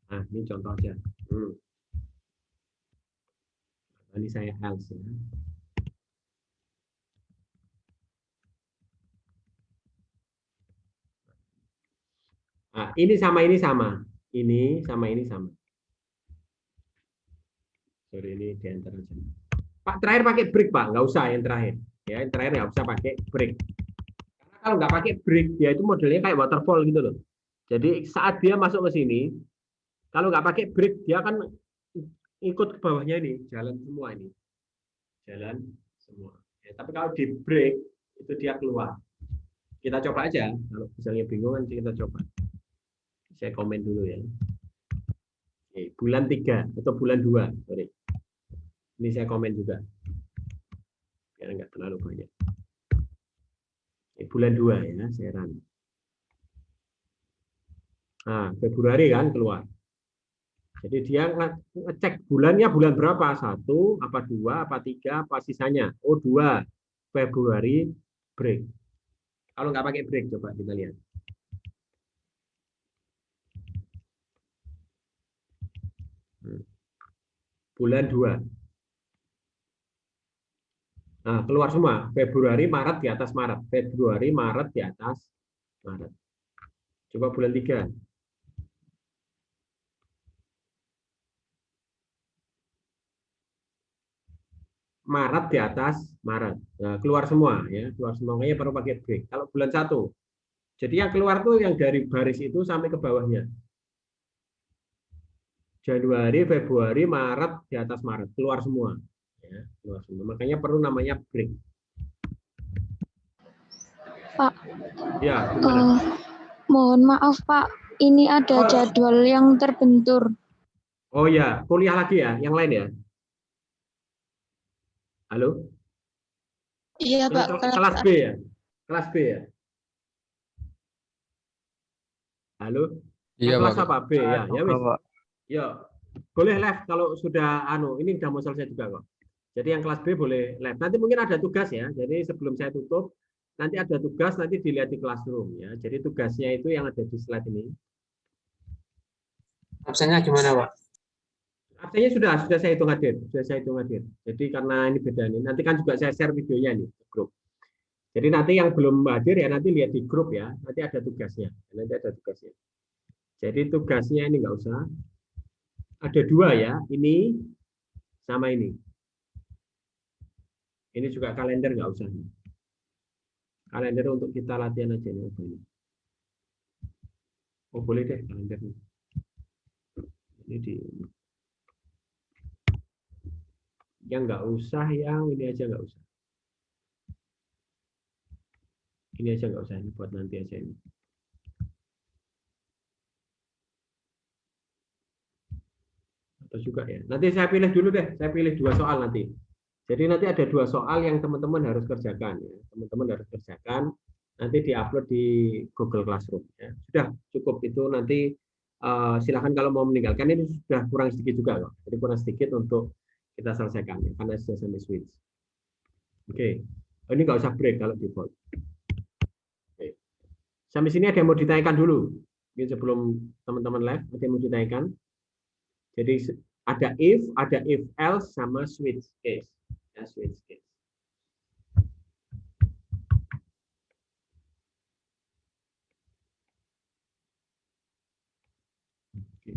Nah, ini contoh aja. Ini saya else ya. Nah, ini sama ini sama. Ini sama ini sama. Sorry, ini di enter aja. Pak, terakhir pakai break, Pak. Nggak usah yang terakhir. Ya, yang terakhir nggak usah pakai break. Karena kalau nggak pakai break, dia itu modelnya kayak waterfall gitu loh. Jadi saat dia masuk ke sini, kalau nggak pakai break, dia akan ikut ke bawahnya ini, jalan semua ini. Jalan semua. Ya, tapi kalau di break, itu dia keluar. Kita coba aja. Kalau misalnya bingung, nanti kita coba. Saya komen dulu ya. Oke, bulan 3 atau bulan 2. Sorry. Ini saya komen juga. Karena nggak terlalu banyak. Oke, bulan 2 ya, saya run. Nah, Februari kan keluar. Jadi dia ngecek bulannya bulan berapa, 1, apa 2, apa 3, apa sisanya. Oh 2, Februari break. Kalau nggak pakai break, coba kita lihat. Bulan 2. Nah, keluar semua. Februari, Maret di atas Maret. Februari, Maret di atas Maret. Coba bulan 3. Maret di atas Maret. Nah, keluar semua ya, keluar semuanya perlu pakai break. Kalau bulan 1. Jadi yang keluar tuh yang dari baris itu sampai ke bawahnya. Januari, Februari, Maret di atas Maret, keluar semua. Ya, keluar semua. Makanya perlu namanya break. Pak, ya, gimana? Mohon maaf Pak, ini ada jadwal yang terbentur. Oh ya, kuliah lagi ya, yang lain ya? Halo? Iya Pak. Kelas B ya? Kelas B ya? Halo? Iya, kelas Pak. apa? B ya? Ya wis. Pak. Ya, boleh live kalau sudah ini udah mau selesai juga kok. Jadi yang kelas B boleh live. Nanti mungkin ada tugas ya. Jadi sebelum saya tutup, nanti ada tugas, nanti dilihat di classroom ya. Jadi tugasnya itu yang ada di slide ini. Absennya gimana, Pak? Absennya sudah saya hitung hadir, Jadi karena ini beda nih. Nanti kan juga saya share videonya nih ke grup. Jadi nanti yang belum hadir ya nanti lihat di grup ya. Nanti ada tugasnya. Jadi tugasnya ini nggak usah. Ada 2 ya, ini sama ini. Ini juga kalender nggak usah. Kalender untuk kita latihan aja nih. Oh boleh deh kalendernya. Ini di yang nggak usah, yang ini aja nggak usah. Ini aja nggak usah, ini buat nanti aja ini. Atau juga ya. Nanti saya pilih dulu deh, saya pilih 2 soal nanti. Jadi nanti ada 2 soal yang teman-teman harus kerjakan ya. Teman-teman harus kerjakan, nanti diupload di Google Classroom ya. Sudah cukup itu nanti silakan kalau mau meninggalkan, ini sudah kurang sedikit juga kok. Jadi kurang sedikit untuk kita selesaikan ya, karena sudah sampai switch. Oke. Ini nggak usah break kalau default. Oke. Sampai sini ada yang mau ditanyakan dulu. Mungkin sebelum teman-teman live, ada yang mau ditanyakan. Jadi ada if else sama switch case. Ya, switch case. Oke.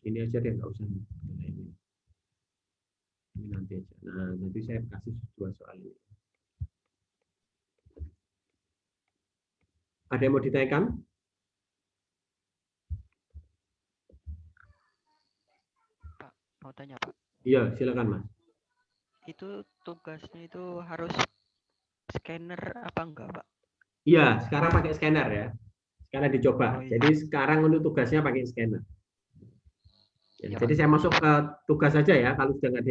Ini aja deh, nggak usah. Ini nanti aja. Nah, nanti saya kasih 2 soal ini. Ada yang mau ditanyakan? Pak, mau tanya Pak. Iya, silakan Mas. Itu tugasnya itu harus scanner apa enggak Pak? Iya, sekarang pakai scanner ya. Sekarang dicoba. Oh, iya. Jadi sekarang untuk tugasnya pakai scanner. Ya, Ya, jadi Pak. saya masuk ke tugas saja ya. Kalau sudah nggak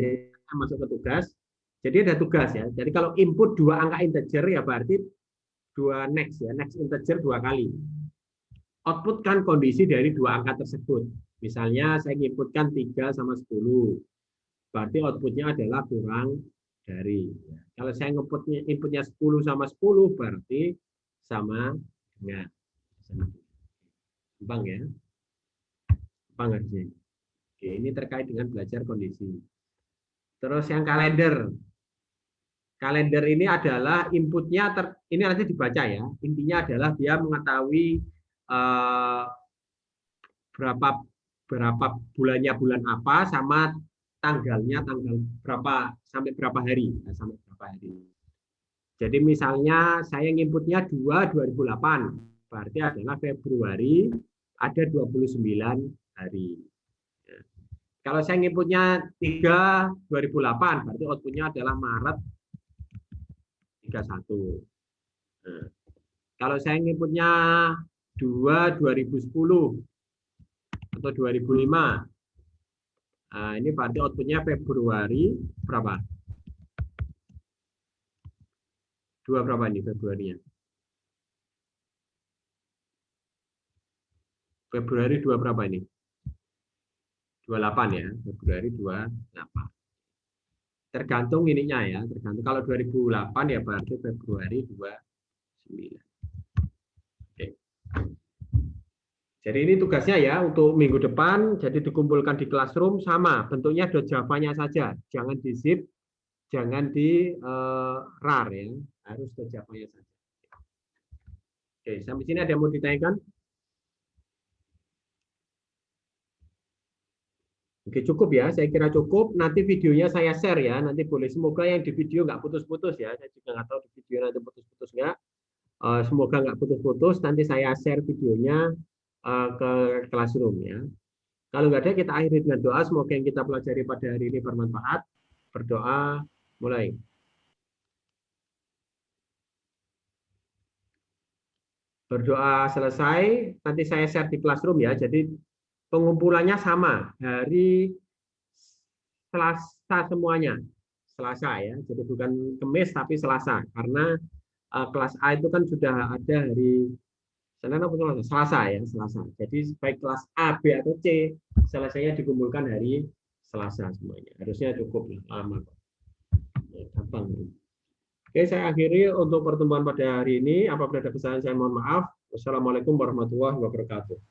masuk ke tugas. Jadi ada tugas ya. Jadi kalau input 2 angka integer ya berarti 2 next ya. Next integer 2 kali. Output kan kondisi dari 2 angka tersebut. Misalnya saya inputkan 3 sama 10. Berarti outputnya adalah kurang dari. Kalau saya inputnya 10 sama 10 berarti sama dengan. Gampang ya. Gampang harusnya. Oke, ini terkait dengan belajar kondisi. Terus yang kalender. Kalender ini adalah inputnya, ini nanti dibaca ya. Intinya adalah dia mengetahui berapa bulannya bulan apa sama tanggalnya tanggal berapa sampai berapa hari. Sampai berapa hari. Jadi misalnya saya inputnya 2/2008, berarti adalah Februari ada 29 hari. Kalau saya inputnya 3/2008, berarti outputnya adalah Maret 31. Nah, kalau saya inputnya 2/2010 atau 2005, nah, ini berarti outputnya Februari berapa? 2 berapa ini Februarinya? Februari 2 berapa ini? 28 ya, Februari 28. Tergantung ininya ya, tergantung. Kalau 2008 ya berarti Februari 29. Oke. Jadi ini tugasnya ya untuk minggu depan, jadi dikumpulkan di classroom sama, bentuknya ada Java-nya saja, jangan di zip, jangan di rar ya, harus ke Java-nya saja. Oke, sampai sini ada yang mau ditanyakan? Oke, cukup ya, saya kira cukup. Nanti videonya saya share ya, nanti boleh. Semoga yang di video nggak putus-putus ya, saya juga nggak tahu di video nanti putus-putus nggak. Semoga nggak putus-putus, nanti saya share videonya ke classroom ya. Kalau nggak ada, kita akhiri dengan doa. Semoga yang kita pelajari pada hari ini bermanfaat. Berdoa, mulai. Berdoa selesai, nanti saya share di classroom ya. Jadi pengumpulannya sama, hari Selasa semuanya. Selasa ya, jadi bukan Kamis tapi Selasa. Karena kelas A itu kan sudah ada hari Senin atau Selasa ya, Selasa. Jadi baik kelas A, B atau C, selesainya dikumpulkan hari Selasa semuanya. Harusnya cukup lama kok. Gampang. Oke, saya akhiri untuk pertemuan pada hari ini. Apabila ada kesalahan saya mohon maaf. Wassalamualaikum warahmatullahi wabarakatuh.